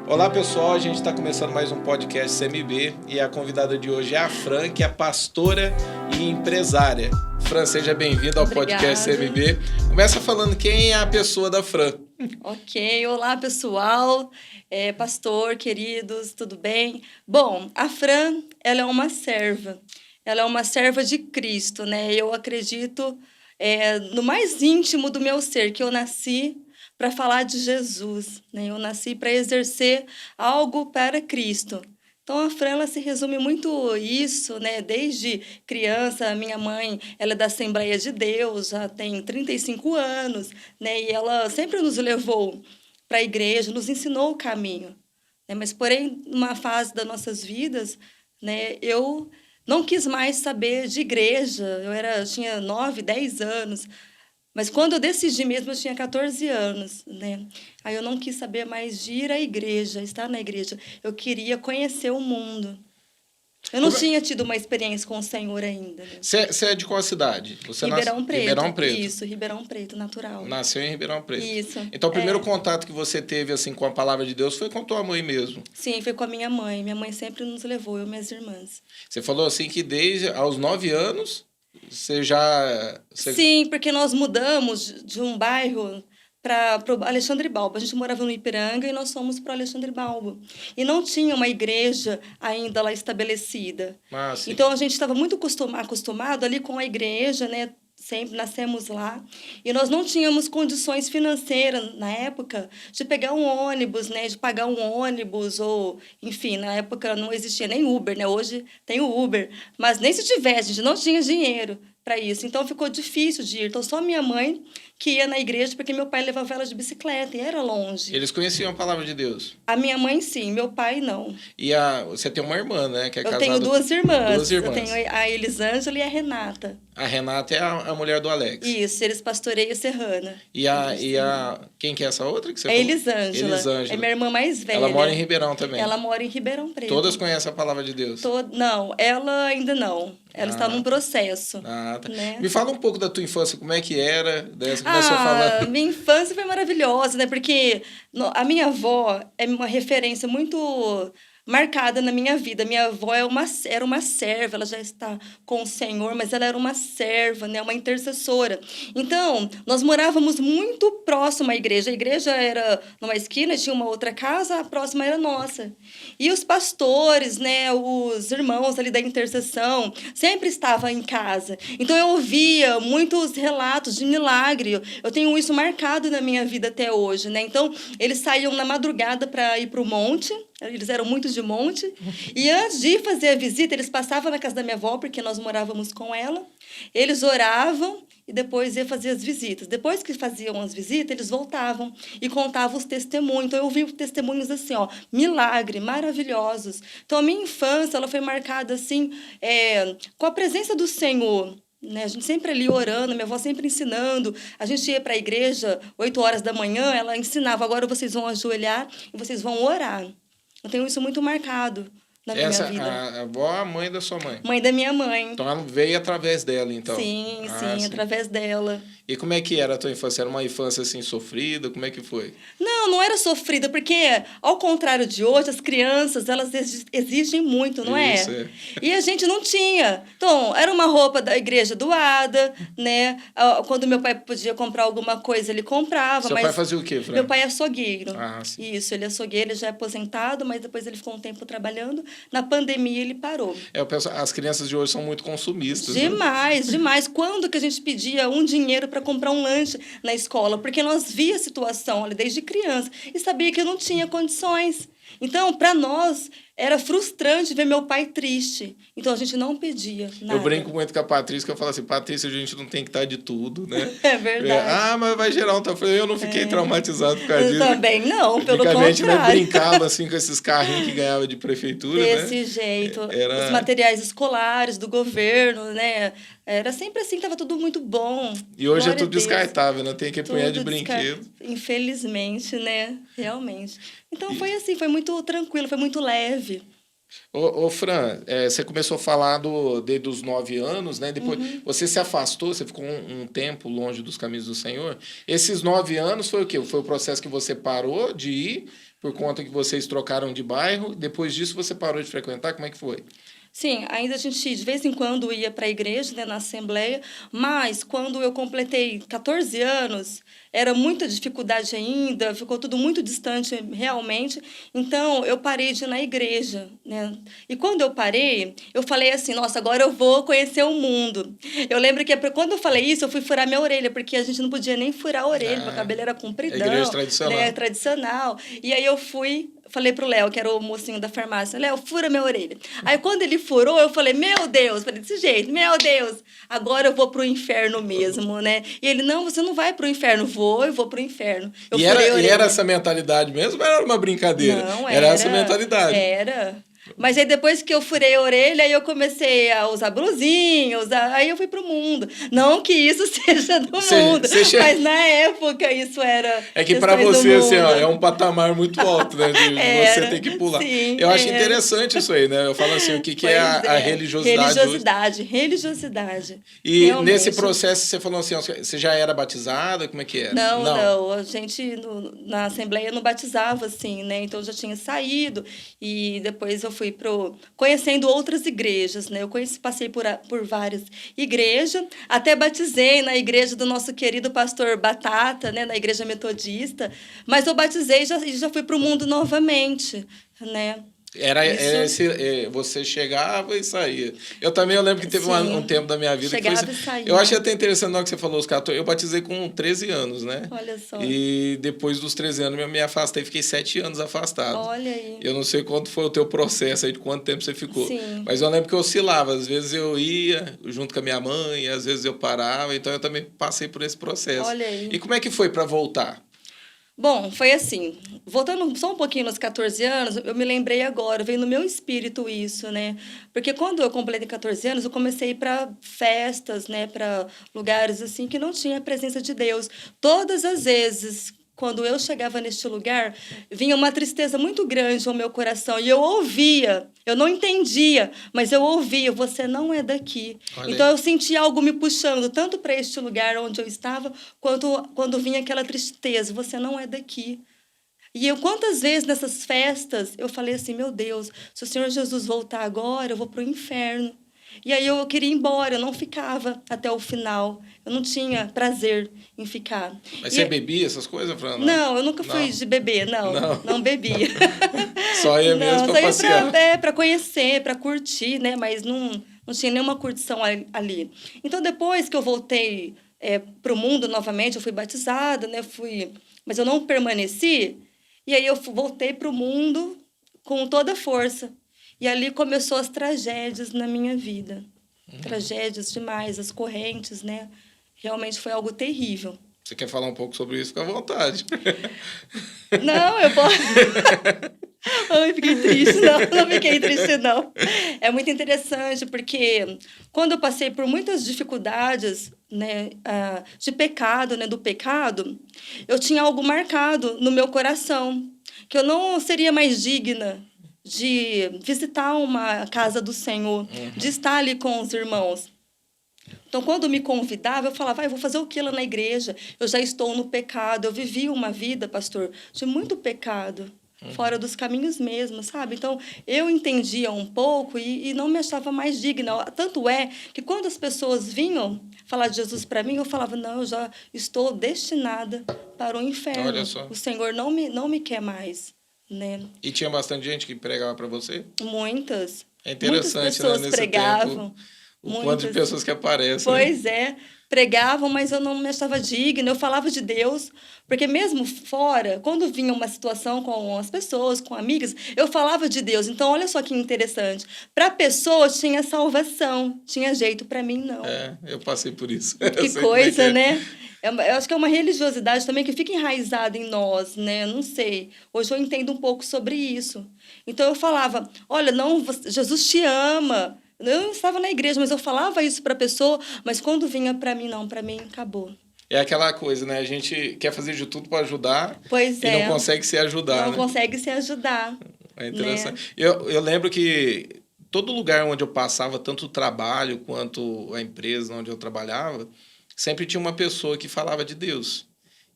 Olá pessoal, a gente está começando mais um podcast CMB e a convidada de hoje é a Fran, que é pastora e empresária. Fran, seja bem-vinda ao podcast CMB. Começa falando quem é a pessoa da Fran. Ok, olá pessoal, pastor, queridos, tudo bem? Bom, a Fran, ela é uma serva de Cristo, né? Eu acredito no mais íntimo do meu ser, que eu nasci para falar de Jesus, né? Eu nasci para exercer algo para Cristo. Então, a Fran, ela se resume muito isso, né? Desde criança, a minha mãe, ela é da Assembleia de Deus, já tem 35 anos, né? E ela sempre nos levou para a igreja, nos ensinou o caminho, né? Mas, porém, numa fase das nossas vidas, né? Eu não quis mais saber de igreja. Tinha 9, 10 anos. Mas quando eu decidi mesmo, eu tinha 14 anos, né? Aí eu não quis saber mais de ir à igreja, estar na igreja. Eu queria conhecer o mundo. Eu não tinha tido uma experiência com o Senhor ainda. Né? Você é de qual cidade? Ribeirão Preto. Ribeirão Preto. Isso, Ribeirão Preto, natural. Nasceu em Ribeirão Preto. Isso. Então, o primeiro contato que você teve assim com a palavra de Deus foi com tua mãe mesmo? Sim, foi com a minha mãe. Minha mãe sempre nos levou, eu e minhas irmãs. Você falou assim que desde aos 9 anos... Sim, porque nós mudamos de um bairro para o Alexandre Balbo. A gente morava no Ipiranga e nós fomos para o Alexandre Balbo. E não tinha uma igreja ainda lá estabelecida. Então, a gente estava muito acostumado ali com a igreja, né? Sempre nascemos lá. E nós não tínhamos condições financeiras, na época, de pegar um ônibus, né? De pagar um ônibus, ou... Enfim, na época não existia nem Uber, né? Hoje tem o Uber. Mas nem se tivesse, a gente não tinha dinheiro para isso. Então, ficou difícil de ir. Então, só minha mãe que ia na igreja, porque meu pai levava ela de bicicleta e era longe. Eles conheciam a palavra de Deus? A minha mãe, sim. Meu pai, não. E você tem uma irmã, né? Que é casada... Eu tenho duas irmãs. Eu tenho a Elisângela e a Renata. A Renata é a mulher do Alex. Isso, eles pastoreiam Serrana. Quem que é essa outra que você falou? Elisângela. É minha irmã mais velha. Ela mora em Ribeirão também? Ela mora em Ribeirão Preto. Todas conhecem a palavra de Deus? Não, ela ainda não. Ela está num processo. Tá. Né? Me fala um pouco da tua infância, como é que era? Você começou a falar... Minha infância foi maravilhosa, né? Porque a minha avó é uma referência muito marcada na minha vida. Minha avó era uma serva, ela já está com o Senhor, mas ela era uma serva, né? Uma intercessora. Então, nós morávamos muito próximo à igreja. A igreja era numa esquina, tinha uma outra casa, a próxima era nossa. E os pastores, né? Os irmãos ali da intercessão, sempre estavam em casa. Então, eu ouvia muitos relatos de milagre. Eu tenho isso marcado na minha vida até hoje, né? Então, eles saíam na madrugada para ir para o monte. Eles eram muito de monte. E antes de fazer a visita, eles passavam na casa da minha avó, porque nós morávamos com ela. Eles oravam e depois iam fazer as visitas. Depois que faziam as visitas, eles voltavam e contavam os testemunhos. Então, eu ouvi testemunhos assim, milagre, maravilhosos. Então, a minha infância ela foi marcada assim, com a presença do Senhor. Né? A gente sempre ali orando, minha avó sempre ensinando. A gente ia para a igreja 8 horas da manhã, ela ensinava, agora vocês vão ajoelhar e vocês vão orar. Eu tenho isso muito marcado na minha vida. A avó é a mãe da sua mãe? Mãe da minha mãe. Então, ela veio através dela, então? Sim, através dela. E como é que era a tua infância? Era uma infância, assim, sofrida? Como é que foi? Não era sofrida, porque, ao contrário de hoje, as crianças, elas exigem muito, não é? Isso, é. E a gente não tinha. Então, era uma roupa da igreja doada, né? Quando meu pai podia comprar alguma coisa, ele comprava. Seu pai fazia o quê, Fran? Meu pai é açougueiro. Sim. Isso, ele é açougueiro, ele já é aposentado, mas depois ele ficou um tempo trabalhando. Na pandemia, ele parou. Eu penso, as crianças de hoje são muito consumistas. Demais, né? Demais. Quando que a gente pedia um dinheiro para comprar um lanche na escola? Porque nós via a situação ali desde criança e sabia que eu não tinha condições. Então, para nós, era frustrante ver meu pai triste. Então, a gente não pedia nada. Eu brinco muito com a Patrícia, que eu falo assim, Patrícia, a gente não tem que estar de tudo, né? É verdade. Mas vai gerar um... Eu não fiquei traumatizado por causa disso. Eu também não, pelo contrário. Né, brincava assim com esses carrinhos que ganhava de prefeitura, Desse jeito. Os materiais escolares do governo, né? Era sempre assim, estava tudo muito bom. E hoje é tudo descartável, né? Tem que apanhar de brinquedo. Infelizmente, né? Realmente. Então, foi assim, foi muito tranquilo, foi muito leve. Ô Fran, você começou a falar desde os 9 anos, né? Depois você se afastou, você ficou um tempo longe dos caminhos do Senhor. Esses 9 anos foi o quê? Foi o processo que você parou de ir por conta que vocês trocaram de bairro. Depois disso, você parou de frequentar? Como é que foi? Sim, ainda a gente de vez em quando ia para a igreja, né, na Assembleia, mas quando eu completei 14 anos, era muita dificuldade ainda, ficou tudo muito distante realmente, então eu parei de ir na igreja, né? E quando eu parei, eu falei assim, nossa, agora eu vou conhecer o mundo. Eu lembro que quando eu falei isso, eu fui furar minha orelha, porque a gente não podia nem furar a orelha, meu cabelo era compridão, igreja tradicional. Né, tradicional. E aí eu falei pro Léo, que era o mocinho da farmácia, Léo, fura minha orelha. Aí quando ele furou, eu falei, meu Deus, falei desse jeito, meu Deus, agora eu vou pro inferno mesmo, né? E ele, não, você não vai pro inferno. Eu vou pro inferno. E era essa mentalidade mesmo ou era uma brincadeira? Não, era essa mentalidade. Era. Mas aí depois que eu furei a orelha, aí eu comecei a usar blusinha, aí eu fui pro mundo. Não que isso seja do mundo, mas na época isso era. É que para você, assim, ó, é um patamar muito alto, né? De você ter que pular. Sim, eu acho interessante isso aí, né? Eu falo assim, o que é a religiosidade? Religiosidade. E realmente. Nesse processo você falou assim, você já era batizada? Como é que era? Não. A gente na Assembleia não batizava, assim, né? Então eu já tinha saído e depois eu fui conhecendo outras igrejas, né? Eu passei por várias igrejas, até batizei na igreja do nosso querido pastor Batata, né? Na igreja metodista, mas eu batizei e já fui para o mundo novamente, né? Você chegava e saía. Eu lembro que teve um tempo da minha vida chegava que foi. E saía. Eu achei até interessante na hora que você falou os 14. Eu batizei com 13 anos, né? Olha só. E depois dos 13 anos eu me afastei, fiquei 7 anos afastado. Olha aí. Eu não sei quanto foi o teu processo aí, de quanto tempo você ficou. Sim. Mas eu lembro que eu oscilava. Às vezes eu ia junto com a minha mãe, às vezes eu parava. Então eu também passei por esse processo. Olha aí. E como é que foi para voltar? Bom, foi assim, voltando só um pouquinho nos 14 anos, eu me lembrei agora, veio no meu espírito isso, né? Porque quando eu completei 14 anos, eu comecei a ir para festas, né? Para lugares assim que não tinha a presença de Deus. Todas as vezes, quando eu chegava neste lugar, vinha uma tristeza muito grande ao meu coração. E eu ouvia, eu não entendia, mas eu ouvia, você não é daqui. Olha. Então eu sentia algo me puxando, tanto para este lugar onde eu estava, quanto quando vinha aquela tristeza, você não é daqui. E quantas vezes nessas festas, eu falei assim, meu Deus, se o Senhor Jesus voltar agora, eu vou para o inferno. E aí eu queria ir embora, eu não ficava até o final. Eu não tinha prazer em ficar. Mas você bebia essas coisas, Fran? Não, eu nunca fui de beber, não bebia. Só ia mesmo para passear? Para conhecer, para curtir, né? Mas não tinha nenhuma curtição ali. Então, depois que eu voltei para o mundo novamente, eu fui batizada, né? Mas eu não permaneci. E aí eu voltei para o mundo com toda a força. E ali começou as tragédias na minha vida. Tragédias demais, as correntes, né? Realmente foi algo terrível. Você quer falar um pouco sobre isso? Fica à vontade. Não, eu posso... Ai, fiquei triste. Não fiquei triste, não. É muito interessante, porque quando eu passei por muitas dificuldades, né, de pecado, né, do pecado, eu tinha algo marcado no meu coração, que eu não seria mais digna de visitar uma casa do Senhor, de estar ali com os irmãos. Então, quando me convidava, eu falava, eu vou fazer o que lá na igreja? Eu já estou no pecado. Eu vivi uma vida, pastor, de muito pecado, fora dos caminhos mesmo, sabe? Então, eu entendia um pouco e não me achava mais digna. Tanto é que quando as pessoas vinham falar de Jesus para mim, eu falava, não, eu já estou destinada para o inferno. Olha só. O Senhor não me quer mais. Né? E tinha bastante gente que pregava para você? Muitas. É interessante, muitas pessoas, né? Nesse pregavam. Tempo, o quanto de pessoas que aparecem. Pois né? Pregavam, mas eu não me achava digna. Eu falava de Deus, porque mesmo fora, quando vinha uma situação com as pessoas, com amigas, eu falava de Deus. Então, olha só que interessante. Para a pessoa tinha salvação, tinha jeito, para mim não. Eu passei por isso. Que coisa, né? Eu acho que é uma religiosidade também que fica enraizada em nós, né? Não sei. Hoje eu entendo um pouco sobre isso. Então eu falava, olha, não, Jesus te ama. Eu não estava na igreja, mas eu falava isso para a pessoa, mas quando vinha para mim, não, para mim acabou. É aquela coisa, né? A gente quer fazer de tudo para ajudar e não consegue se ajudar. Não consegue se ajudar. É interessante. Né? Eu lembro que todo lugar onde eu passava, tanto o trabalho quanto a empresa onde eu trabalhava, sempre tinha uma pessoa que falava de Deus.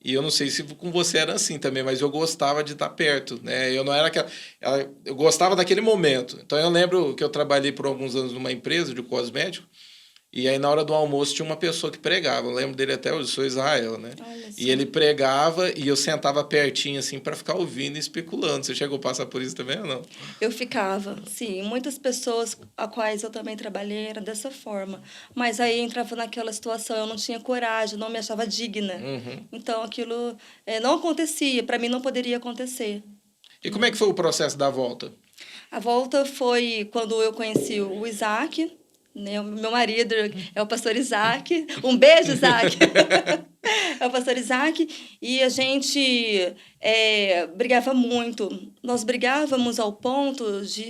E eu não sei se com você era assim também, mas eu gostava de estar perto, né? Eu não era aquela... Eu gostava daquele momento. Então, eu lembro que eu trabalhei por alguns anos numa empresa de cosmético, e aí, na hora do almoço, tinha uma pessoa que pregava. Eu lembro dele até hoje, sou Israel, né? E ele pregava e eu sentava pertinho, assim, para ficar ouvindo e especulando. Você chegou a passar por isso também ou não? Eu ficava, sim. Muitas pessoas a quais eu também trabalhei era dessa forma. Mas aí entrava naquela situação, eu não tinha coragem, não me achava digna. Então, aquilo não acontecia. Para mim, não poderia acontecer. E como é que foi o processo da volta? A volta foi quando eu conheci o Isaac, né? O meu marido é o pastor Isaac. Um beijo, Isaac! É o pastor Isaac. E a gente brigava muito. Nós brigávamos ao ponto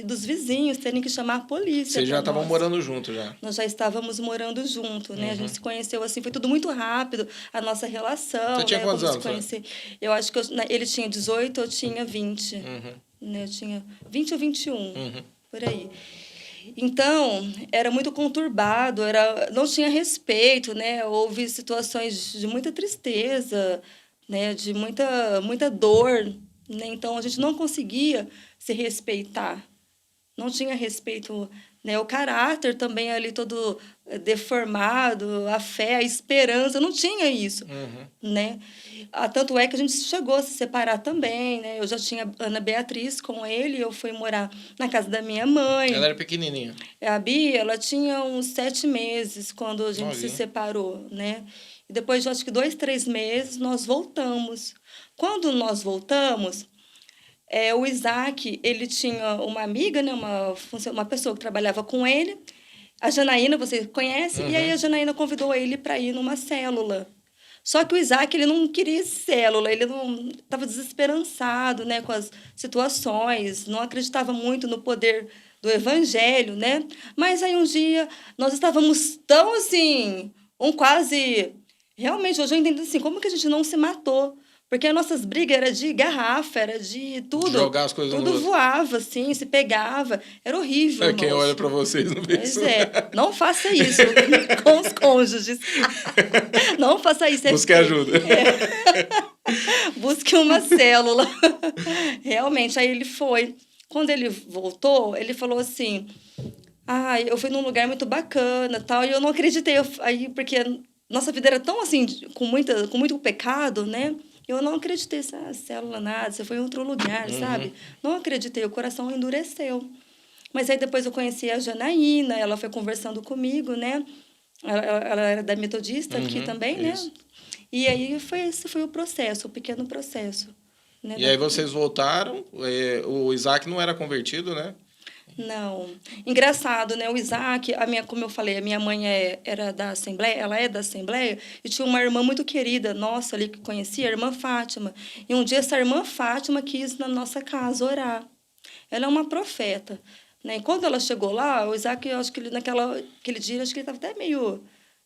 dos vizinhos terem que chamar a polícia. Vocês já estavam morando juntos já? Nós já estávamos morando junto, né? A gente se conheceu assim, foi tudo muito rápido, a nossa relação. Você tinha quantos anos? Eu acho que ele tinha 18, eu tinha 20. Né? Eu tinha 20 ou 21, por aí. Então, era muito conturbado, não tinha respeito, né? Houve situações de muita tristeza, né? De muita dor, né? Então, a gente não conseguia se respeitar. Não tinha respeito, né? O caráter também ali todo deformado, a fé, a esperança, não tinha isso, né? Tanto é que a gente chegou a se separar também, né? Eu já tinha Ana Beatriz com ele, eu fui morar na casa da minha mãe. Ela era pequenininha. A Bia, ela tinha uns 7 meses quando a gente se separou, né? E depois de, acho que 2, 3 meses, nós voltamos. Quando nós voltamos, o Isaac, ele tinha uma amiga, né? Uma pessoa que trabalhava com ele, a Janaína, você conhece? E aí a Janaína convidou ele para ir numa célula. Só que o Isaac, ele não queria célula, ele não estava desesperançado, né, com as situações, não acreditava muito no poder do evangelho, né? Mas aí um dia nós estávamos tão assim, quase... Realmente, hoje eu entendo assim, como que a gente não se matou? Porque as nossas brigas eram de garrafa, era de tudo. Jogar as coisas tudo voava, assim, se pegava. Era horrível. Quem olha para vocês não vê isso. Pois não faça isso com os cônjuges. Não faça isso. Busque ajuda. Busque uma célula. Realmente, aí ele foi. Quando ele voltou, ele falou assim, eu fui num lugar muito bacana, tal, e eu não acreditei. Porque nossa vida era tão assim, com muito pecado, né? Eu não acreditei nessa célula, nada. Você foi em outro lugar, sabe? Não acreditei. O coração endureceu. Mas aí depois eu conheci a Janaína. Ela foi conversando comigo, né? Ela era da Metodista aqui também, isso. Né? E aí esse foi o processo, o pequeno processo. Né? E aí vocês voltaram. O Isaac não era convertido, né? Não. Engraçado, né? O Isaac, como eu falei, a minha mãe era da Assembleia, ela é da Assembleia, e tinha uma irmã muito querida nossa ali que conhecia, a irmã Fátima. E um dia essa irmã Fátima quis na nossa casa orar. Ela é uma profeta, né? E quando ela chegou lá, o Isaac, eu acho que ele aquele dia, acho que ele estava até meio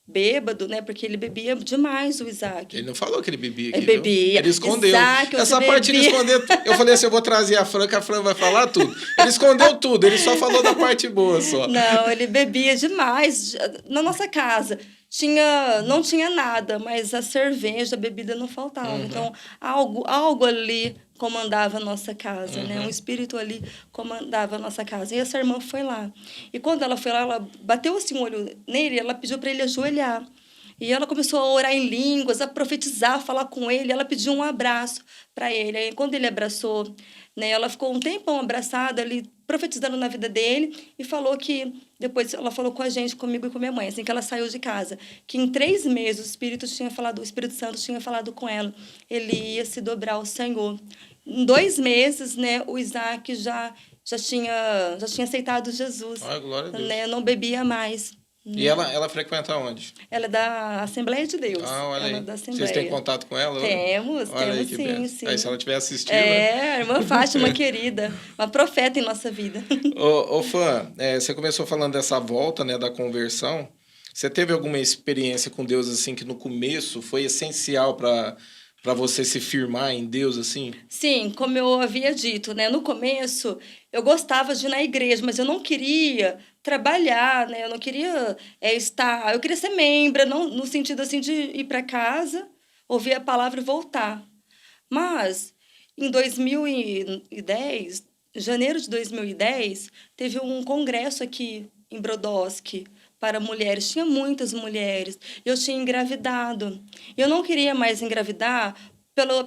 bêbado, né? Porque ele bebia demais, o Isaac. Ele não falou que ele bebia aqui, ele bebia. Ele escondeu. Isaac, essa parte ele escondeu. Eu falei assim, eu vou trazer a Fran vai falar tudo. Ele escondeu tudo, ele só falou da parte boa só. Não, ele bebia demais. Na nossa casa não tinha nada, mas a cerveja, a bebida não faltava. Então, algo ali comandava a nossa casa, né? Um espírito ali comandava a nossa casa. E essa irmã foi lá. E quando ela foi lá, ela bateu assim o olho nele, ela pediu para ele ajoelhar. E ela começou a orar em línguas, a profetizar, a falar com ele. Ela pediu um abraço para ele. Aí, quando ele abraçou, né, ela ficou um tempão abraçada ali, profetizando na vida dele, e falou que, depois ela falou com a gente, comigo e com minha mãe, assim que ela saiu de casa, que em 3 meses o Espírito Santo tinha falado com ela, ele ia se dobrar ao Senhor. Em 2 meses, né, o Isaac já tinha aceitado Jesus. Ai, glória a Deus. Né, não bebia mais. E ela frequenta onde? Ela é da Assembleia de Deus. Olha ela aí. É da Assembleia. Vocês têm contato com ela? Temos aí, sim. Aí se ela estiver assistindo... A irmã Fátima, querida, uma profeta em nossa vida. Ô Fã, você começou falando dessa volta, né, da conversão. Você teve alguma experiência com Deus, assim, que no começo foi essencial para você se firmar em Deus, assim? Sim, como eu havia dito, né? No começo, eu gostava de ir na igreja, mas eu não queria trabalhar, né? Eu não queria eu queria ser membro, não, no sentido assim de ir para casa, ouvir a palavra e voltar. Mas, em 2010, janeiro de 2010, teve um congresso aqui em Brodowski para mulheres. Tinha muitas mulheres. Eu tinha engravidado. Eu não queria mais engravidar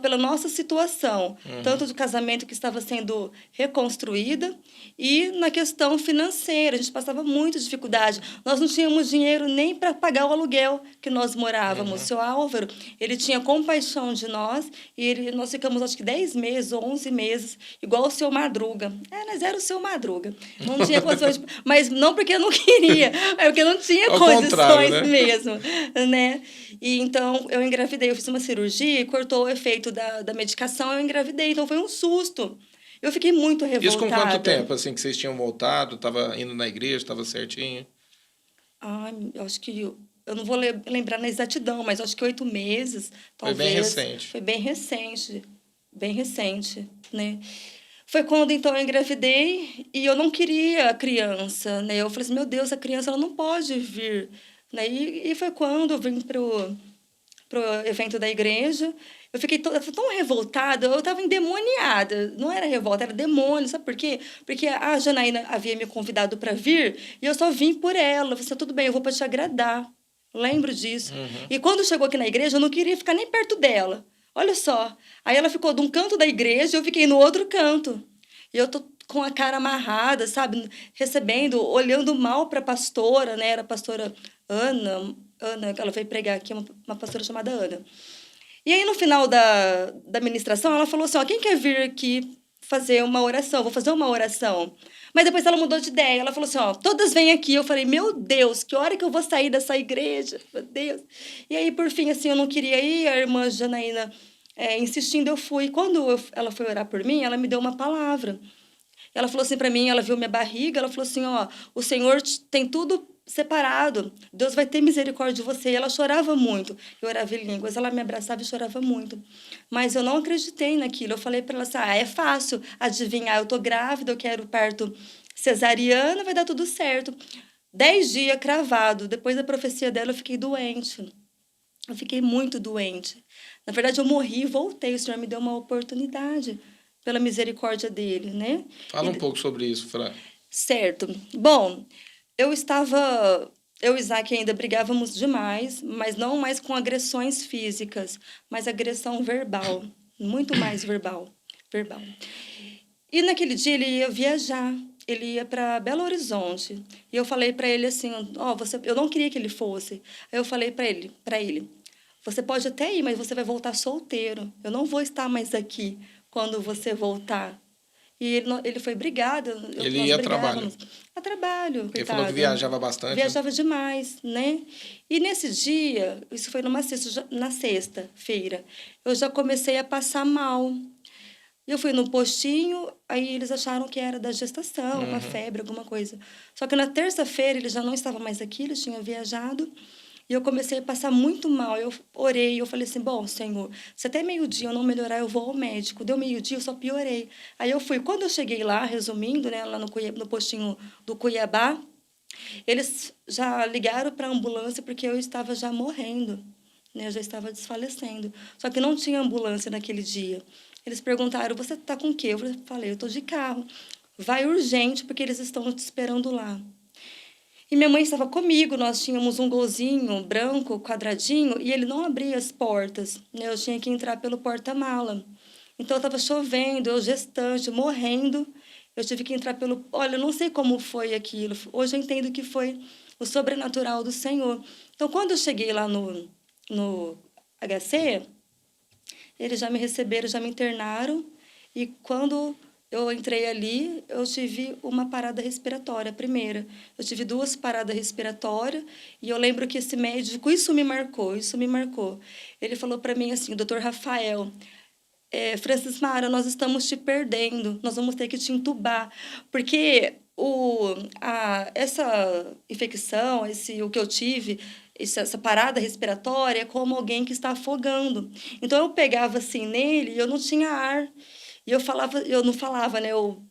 pela nossa situação, tanto do casamento que estava sendo reconstruída e na questão financeira. A gente passava muita dificuldade. Nós não tínhamos dinheiro nem para pagar o aluguel que nós morávamos. O seu Álvaro, ele tinha compaixão de nós e nós ficamos, acho que 10 meses ou 11 meses, igual o seu Madruga. Nós era o seu Madruga. Não tinha condições, mas não porque eu não queria, é porque eu não tinha condições, né? Mesmo, né? E então eu engravidei, eu fiz uma cirurgia e cortou o efeito da medicação, eu engravidei, então foi um susto. Eu fiquei muito revoltada. Isso com quanto tempo, assim, que vocês tinham voltado, estava indo na igreja, estava certinho? Eu acho que... Eu não vou lembrar na exatidão, mas acho que 8 meses, talvez. Foi bem recente. Foi bem recente. Bem recente, né? Foi quando, então, eu engravidei e eu não queria a criança, né? Eu falei assim, meu Deus, a criança ela não pode vir, né? E foi quando eu vim pro evento da igreja. Eu fiquei tão revoltada, eu estava endemoniada. Não era revolta, era demônio. Sabe por quê? Porque a Janaína havia me convidado para vir e eu só vim por ela. Eu falei, tudo bem, eu vou para te agradar. Lembro disso. E quando chegou aqui na igreja, eu não queria ficar nem perto dela. Olha só. Aí ela ficou de um canto da igreja e eu fiquei no outro canto. E eu tô com a cara amarrada, sabe? Recebendo, olhando mal para a pastora, né? Era a pastora Ana, ela veio pregar aqui, uma pastora chamada Ana. E aí, no final da ministração, ela falou assim, quem quer vir aqui fazer uma oração? Vou fazer uma oração. Mas depois ela mudou de ideia. Ela falou assim, todas vêm aqui. Eu falei, meu Deus, que hora que eu vou sair dessa igreja? Meu Deus. E aí, por fim, assim, eu não queria ir. A irmã Janaína, insistindo, eu fui. Quando ela foi orar por mim, ela me deu uma palavra. Ela falou assim para mim, ela viu minha barriga, ela falou assim, o Senhor tem tudo separado. Deus vai ter misericórdia de você. E ela chorava muito. Eu orava em línguas, ela me abraçava e chorava muito. Mas eu não acreditei naquilo. Eu falei para ela assim, é fácil adivinhar. Eu tô grávida, eu quero parto cesariana, vai dar tudo certo. 10 dias cravado. Depois da profecia dela, eu fiquei doente. Eu fiquei muito doente. Na verdade, eu morri e voltei. O Senhor me deu uma oportunidade pela misericórdia dele, né? Fala um pouco sobre isso, Fran. Certo. Bom, eu e Isaac ainda brigávamos demais, mas não mais com agressões físicas, mas agressão verbal, muito mais verbal. E naquele dia ele ia viajar, ele ia para Belo Horizonte. E eu falei para ele assim, eu não queria que ele fosse. Aí eu falei para ele, você pode até ir, mas você vai voltar solteiro. Eu não vou estar mais aqui quando você voltar. E ele foi brigado. Ele ia a trabalho. A trabalho, coitado. Ele falou que viajava bastante. Viajava demais, né? E nesse dia, isso foi na sexta-feira, eu já comecei a passar mal. Eu fui no postinho, aí eles acharam que era da gestação, uma febre, alguma coisa. Só que na terça-feira ele já não estava mais aqui, ele tinha viajado. E eu comecei a passar muito mal. Eu orei, eu falei assim, bom, Senhor, se até meio-dia eu não melhorar, eu vou ao médico. Deu meio-dia, eu só piorei. Aí eu fui. Quando eu cheguei lá, resumindo, né, lá no postinho do Cuiabá, eles já ligaram para a ambulância porque eu estava já morrendo, né, eu já estava desfalecendo. Só que não tinha ambulância naquele dia. Eles perguntaram, você está com o quê? Eu falei, eu estou de carro. Vai urgente, porque eles estão te esperando lá. E minha mãe estava comigo, nós tínhamos um golzinho branco, quadradinho, e ele não abria as portas, né? Eu tinha que entrar pelo porta-mala. Então, estava chovendo, eu gestante, morrendo, eu tive que entrar pelo... Olha, eu não sei como foi aquilo, hoje eu entendo que foi o sobrenatural do Senhor. Então, quando eu cheguei lá no HC, eles já me receberam, já me internaram, e quando... eu entrei ali, eu tive uma parada respiratória, a primeira. Eu tive 2 paradas respiratórias e eu lembro que esse médico, isso me marcou. Ele falou para mim assim, o doutor Rafael, Francis Mara, nós estamos te perdendo, nós vamos ter que te entubar, porque essa infecção, o que eu tive, essa parada respiratória é como alguém que está afogando. Então, eu pegava assim nele e eu não tinha ar. E eu não falava, né? Eu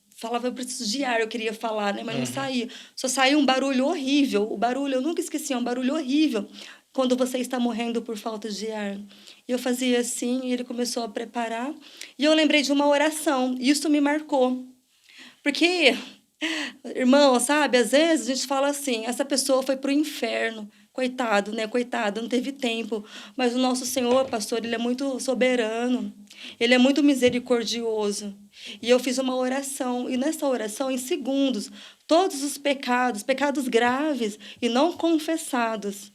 preciso de ar, eu queria falar, né? Mas não saía. Só saía um barulho horrível. O barulho, eu nunca esqueci, é um barulho horrível. quando você está morrendo por falta de ar. E eu fazia assim, e ele começou a preparar. E eu lembrei de uma oração, e isso me marcou. Porque, irmão, sabe, às vezes a gente fala assim, essa pessoa foi para o inferno. Coitado, né? Coitado, não teve tempo. Mas o nosso Senhor, pastor, ele é muito soberano. Ele é muito misericordioso. E eu fiz uma oração. E nessa oração, em segundos, todos os pecados, pecados graves e não confessados,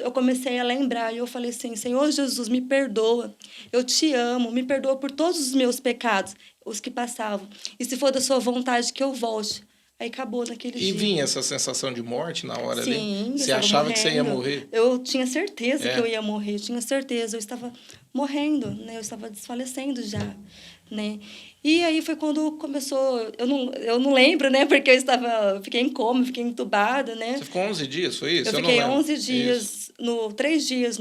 eu comecei a lembrar. E eu falei assim, Senhor Jesus, me perdoa. Eu te amo. Me perdoa por todos os meus pecados, os que passavam. E se for da sua vontade que eu volte. Aí acabou naquele dia. E vinha essa sensação de morte na hora ali? Sim, Você achava morrendo. Que você ia morrer? Eu tinha certeza que eu ia morrer, tinha certeza. Eu estava morrendo, né? Eu estava desfalecendo já, né? E aí foi quando começou... Eu não lembro, né? Porque fiquei em coma, fiquei entubada, né? Você ficou 11 dias, foi isso? Eu fiquei 11 dias, 3 dias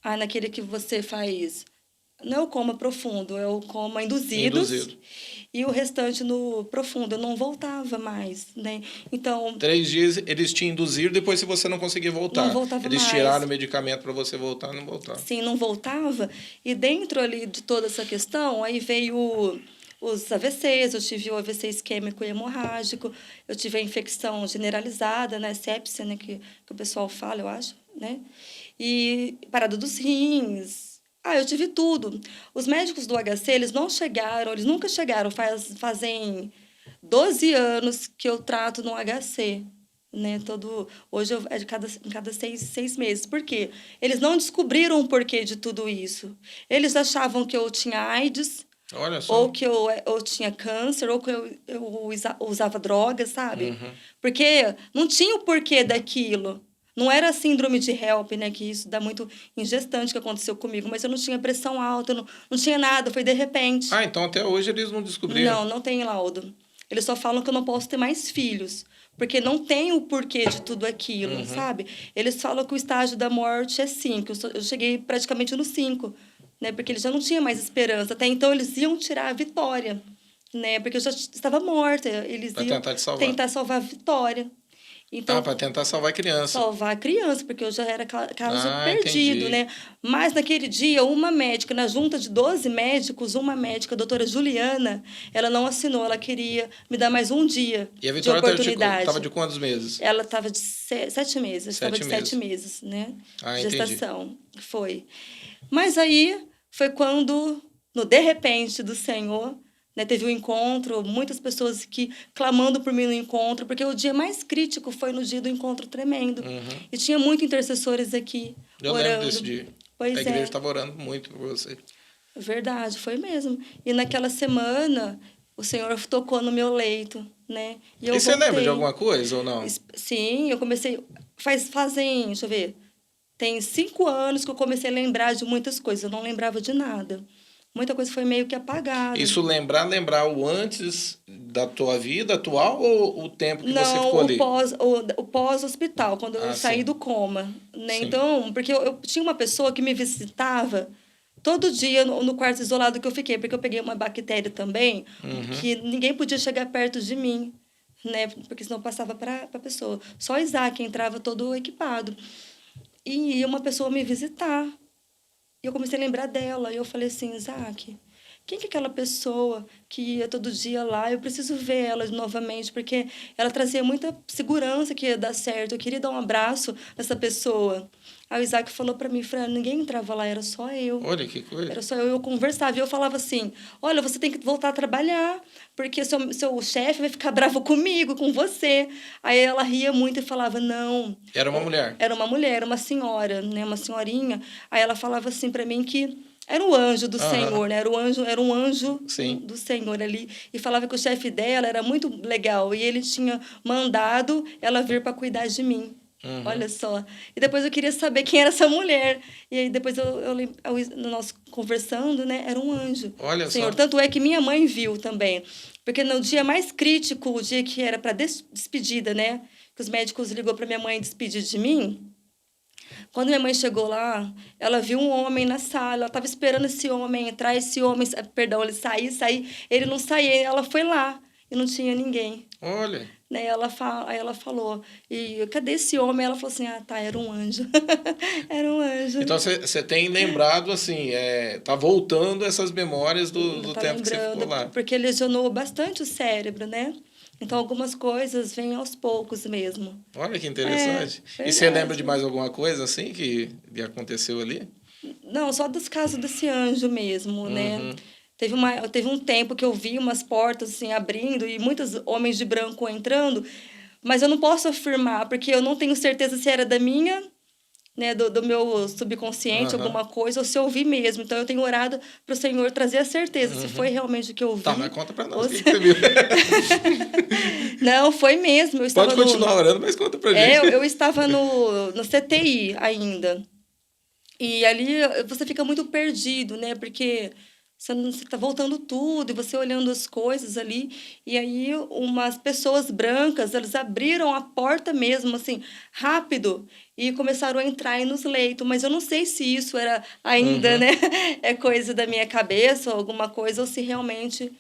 naquele que você faz... Não é o coma profundo, é o coma induzido. E o restante no profundo. Eu não voltava mais, né? Então... 3 dias eles te induziram, depois se você não conseguia voltar. Não voltava mais. Eles tiraram o medicamento para você voltar, não voltava. Sim, não voltava. E dentro ali de toda essa questão, aí veio os AVCs, eu tive o AVC isquêmico e hemorrágico, eu tive a infecção generalizada, né? Sepsia, né? Que o pessoal fala, eu acho, né? E parada dos rins... eu tive tudo. Os médicos do HC, eles nunca chegaram. Fazem 12 anos que eu trato no HC. Né? Hoje é em cada 6 meses. Por quê? Eles não descobriram o porquê de tudo isso. Eles achavam que eu tinha AIDS, olha só. ou que eu tinha câncer, ou que eu usava drogas, sabe? Uhum. Porque não tinha o porquê daquilo. Não era a síndrome de HELP, né? Que isso dá muito em gestante que aconteceu comigo. Mas eu não tinha pressão alta, não tinha nada. Foi de repente. Então até hoje eles não descobriram? Não tem laudo. Eles só falam que eu não posso ter mais filhos. Porque não tem o porquê de tudo aquilo, sabe? Eles falam que o estágio da morte é 5. Eu cheguei praticamente no 5, né? Porque eles já não tinham mais esperança. Até então eles iam tirar a Vitória, né? Porque eu já estava morta. Eles iam tentar salvar a Vitória. Então, para tentar salvar a criança. Salvar a criança, porque eu já era caso perdido, né? Mas naquele dia, uma médica, na junta de 12 médicos, uma médica, a doutora Juliana, ela não assinou, ela queria me dar mais um dia de oportunidade. E a Vitória estava de quantos meses? Ela estava de 7 meses. Estava de 7 meses, né? Gestação. Entendi. Foi. Mas aí foi quando, de repente do Senhor... Né, teve um encontro, muitas pessoas clamando por mim no encontro, porque o dia mais crítico foi no dia do encontro tremendo. E tinha muitos intercessores aqui orando. Lembro desse dia. Pois a igreja estava orando muito por você. Verdade, foi mesmo. E naquela semana, o Senhor tocou no meu leito, né? E você lembra de alguma coisa ou não? Sim, eu comecei... Fazem, deixa eu ver, tem 5 anos que eu comecei a lembrar de muitas coisas. Eu não lembrava de nada. Muita coisa foi meio que apagada. Isso lembrar o antes da tua vida atual ou o tempo que você ficou ali? O pós-hospital, quando eu saí do coma. Né? Então, porque eu tinha uma pessoa que me visitava todo dia no quarto isolado que eu fiquei, porque eu peguei uma bactéria também, que ninguém podia chegar perto de mim, né? Porque senão passava para a pessoa. Só Isaac entrava todo equipado. E ia uma pessoa me visitar. E eu comecei a lembrar dela. E eu falei assim, Isaac, quem que é aquela pessoa que ia todo dia lá? Eu preciso ver ela novamente, porque ela trazia muita segurança que ia dar certo. Eu queria dar um abraço nessa pessoa. Aí o Isaac falou para mim, Fran, ninguém entrava lá, era só eu. Olha que coisa. Era só eu conversava. E eu falava assim, olha, você tem que voltar a trabalhar, porque seu chefe vai ficar bravo comigo, com você. Aí ela ria muito e falava, não. Era uma mulher? Era uma mulher, uma senhora, né? Uma senhorinha. Aí ela falava assim para mim que era um anjo do Senhor, né? Era um anjo do Senhor ali. E falava que o chefe dela era muito legal. E ele tinha mandado ela vir para cuidar de mim. Olha só. E depois eu queria saber quem era essa mulher. E aí depois nós conversando, né? Era um anjo. Olha Senhor. Só. Tanto é que minha mãe viu também. Porque no dia mais crítico, o dia que era para despedida, né? Que os médicos ligou para minha mãe despedir de mim. Quando minha mãe chegou lá, ela viu um homem na sala. Ela estava esperando esse homem entrar. Ele sair. Ele não saía. Ela foi lá e não tinha ninguém. Olha. Né? Aí ela falou, e cadê esse homem? Ela falou assim, tá, era um anjo. Era um anjo. Então você tem lembrado, assim, tá voltando essas memórias do Tá tempo que você ficou lá. porque lesionou bastante o cérebro, né? Então, algumas coisas vêm aos poucos mesmo. Olha que interessante. E você lembra de mais alguma coisa, assim, que aconteceu ali? Não, só dos casos desse anjo mesmo, né? Teve um tempo que eu vi umas portas assim abrindo e muitos homens de branco entrando, mas eu não posso afirmar, porque eu não tenho certeza se era da minha, né, do meu subconsciente, alguma coisa, ou se eu vi mesmo. Então, eu tenho orado para o Senhor trazer a certeza se foi realmente o que eu vi. Tá, mas conta para nós o que você viu. Não, foi mesmo. Pode continuar orando, mas conta pra gente. Eu estava no CTI ainda. E ali você fica muito perdido, né? Porque você está voltando tudo e você olhando as coisas ali. E aí umas pessoas brancas, elas abriram a porta mesmo, assim, rápido. E começaram a entrar aí nos leitos. Mas eu não sei se isso era ainda, né? É coisa da minha cabeça ou alguma coisa, ou se realmente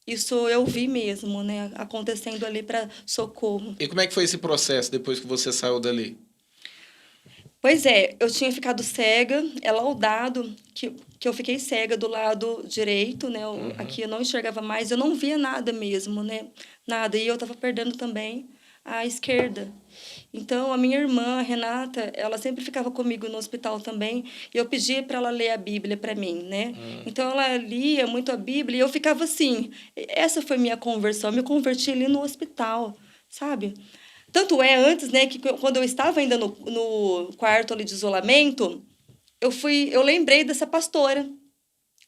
isso eu vi mesmo, né? Acontecendo ali para socorro. E como é que foi esse processo depois que você saiu dali? Pois é, eu tinha ficado cega, é laudado que eu fiquei cega do lado direito, né? Aqui eu não enxergava mais, eu não via nada mesmo, né? Nada, e eu estava perdendo também a esquerda. Então, a minha irmã, a Renata, ela sempre ficava comigo no hospital também, e eu pedia para ela ler a Bíblia para mim, né? Então, ela lia muito a Bíblia, e eu ficava assim, essa foi minha conversão, eu me converti ali no hospital, sabe? Tanto é, antes, né, que quando eu estava ainda no quarto ali de isolamento, eu lembrei dessa pastora.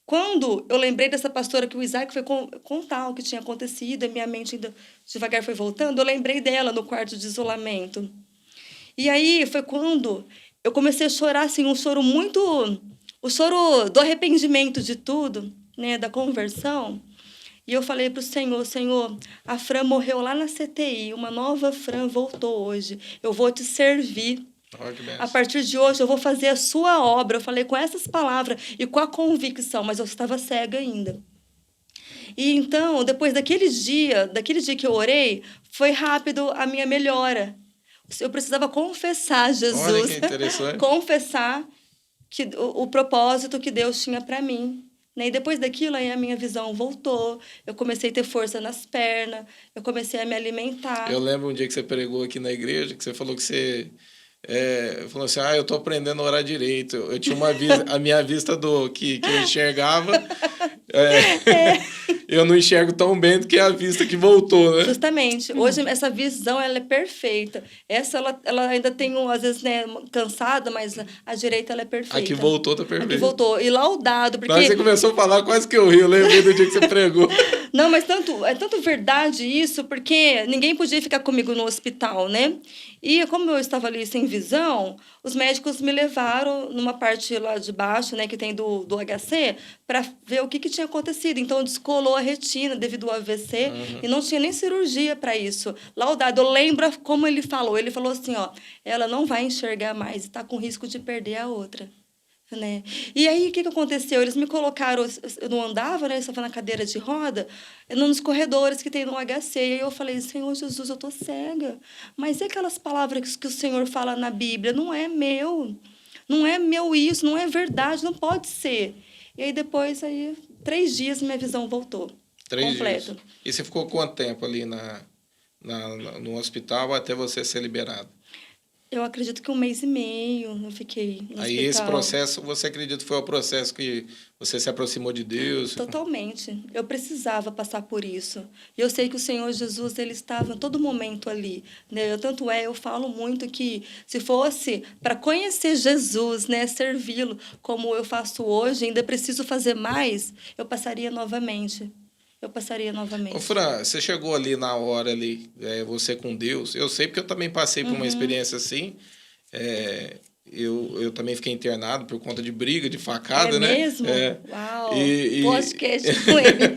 Quando eu lembrei dessa pastora que o Isaac foi contar o que tinha acontecido, a minha mente ainda devagar foi voltando, eu lembrei dela no quarto de isolamento. E aí foi quando eu comecei a chorar, assim, um choro muito... O choro do arrependimento de tudo, né, da conversão. E eu falei para o Senhor, Senhor, a Fran morreu lá na CTI, uma nova Fran voltou hoje. Eu vou te servir. A partir de hoje eu vou fazer a sua obra. Eu falei com essas palavras e com a convicção, mas eu estava cega ainda. E então, depois daquele dia que eu orei, foi rápido a minha melhora. Eu precisava confessar Jesus. Olha que interessante. Confessar que o propósito que Deus tinha para mim. E depois daquilo, aí a minha visão voltou, eu comecei a ter força nas pernas, eu comecei a me alimentar. Eu lembro um dia que você pregou aqui na igreja, que você falou que você falou assim, eu tô aprendendo a orar direito. Eu tinha a minha vista que eu enxergava, eu não enxergo tão bem do que a vista que voltou, né? Justamente. Hoje, essa visão, ela é perfeita. Essa, ela ainda tem, às vezes, né, cansada, mas a direita, ela é perfeita. A que voltou tá perfeita. A que voltou. E laudado, porque... Mas você começou a falar, quase que eu ri. Eu lembrei do dia que você pregou. Não, mas é tanto verdade isso, porque ninguém podia ficar comigo no hospital, né? E como eu estava ali sem visão, os médicos me levaram numa parte lá de baixo, né, que tem do HC, para ver o que tinha acontecido. Então, descolou a retina devido ao AVC e não tinha nem cirurgia para isso. Laudado, eu lembro como ele falou. Ele falou assim, ela não vai enxergar mais, está com risco de perder a outra. Né? E aí, o que aconteceu? Eles me colocaram, eu não andava, né? Eu estava na cadeira de roda, nos corredores que tem no HC. E aí eu falei, Senhor Jesus, eu estou cega. Mas e aquelas palavras que o Senhor fala na Bíblia? Não é meu. Não é meu isso, não é verdade, não pode ser. E aí, depois, 3 dias, minha visão voltou. 3 completa. dias. E você ficou quanto tempo ali no hospital até você ser liberado? Eu acredito que 1 mês e meio eu fiquei no Aí hospital. Esse processo, você acredita que foi o processo que você se aproximou de Deus? Totalmente. Eu precisava passar por isso. E eu sei que o Senhor Jesus, ele estava em todo momento ali. Né? Eu falo muito que se fosse para conhecer Jesus, né, servi-lo como eu faço hoje, ainda preciso fazer mais, eu passaria novamente. Ô, Fran, você chegou ali na hora ali, você com Deus. Eu sei porque eu também passei por uma experiência assim. Eu também fiquei internado por conta de briga, de facada, né? É mesmo? Uau! Podcast com ele.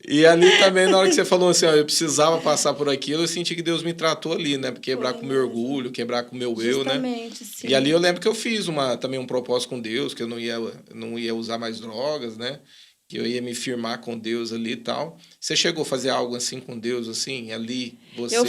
E ali também, na hora que você falou assim, eu precisava passar por aquilo, eu senti que Deus me tratou ali, né? Quebrar com o meu orgulho, quebrar com o meu eu, né? Sim. E ali eu lembro que eu fiz também um propósito com Deus, que eu não ia usar mais drogas, né? que eu ia me firmar com Deus ali e tal. Você chegou a fazer algo assim com Deus, assim, ali, você Eu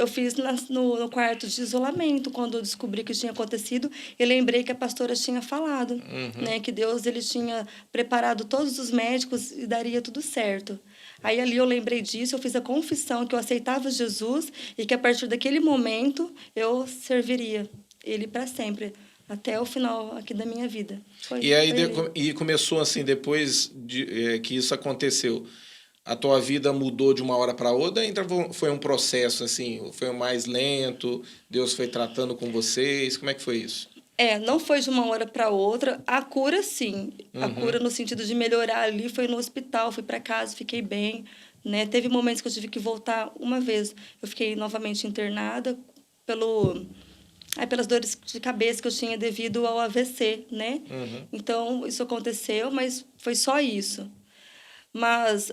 fiz no quarto de isolamento, quando eu descobri que tinha acontecido, e lembrei que a pastora tinha falado, né, que Deus ele tinha preparado todos os médicos e daria tudo certo. Aí ali eu lembrei disso, eu fiz a confissão que eu aceitava Jesus e que a partir daquele momento eu serviria Ele para sempre. Até o final aqui da minha vida. E aí e começou assim, depois que isso aconteceu, a tua vida mudou de uma hora para outra? Então foi um processo assim, foi mais lento, Deus foi tratando com vocês, como é que foi isso? Não foi de uma hora para outra. A cura, sim. A cura no sentido de melhorar ali foi no hospital, fui para casa, fiquei bem, né? Teve momentos que eu tive que voltar uma vez. Eu fiquei novamente internada pelas dores de cabeça que eu tinha devido ao AVC, né? Então, isso aconteceu, mas foi só isso. Mas,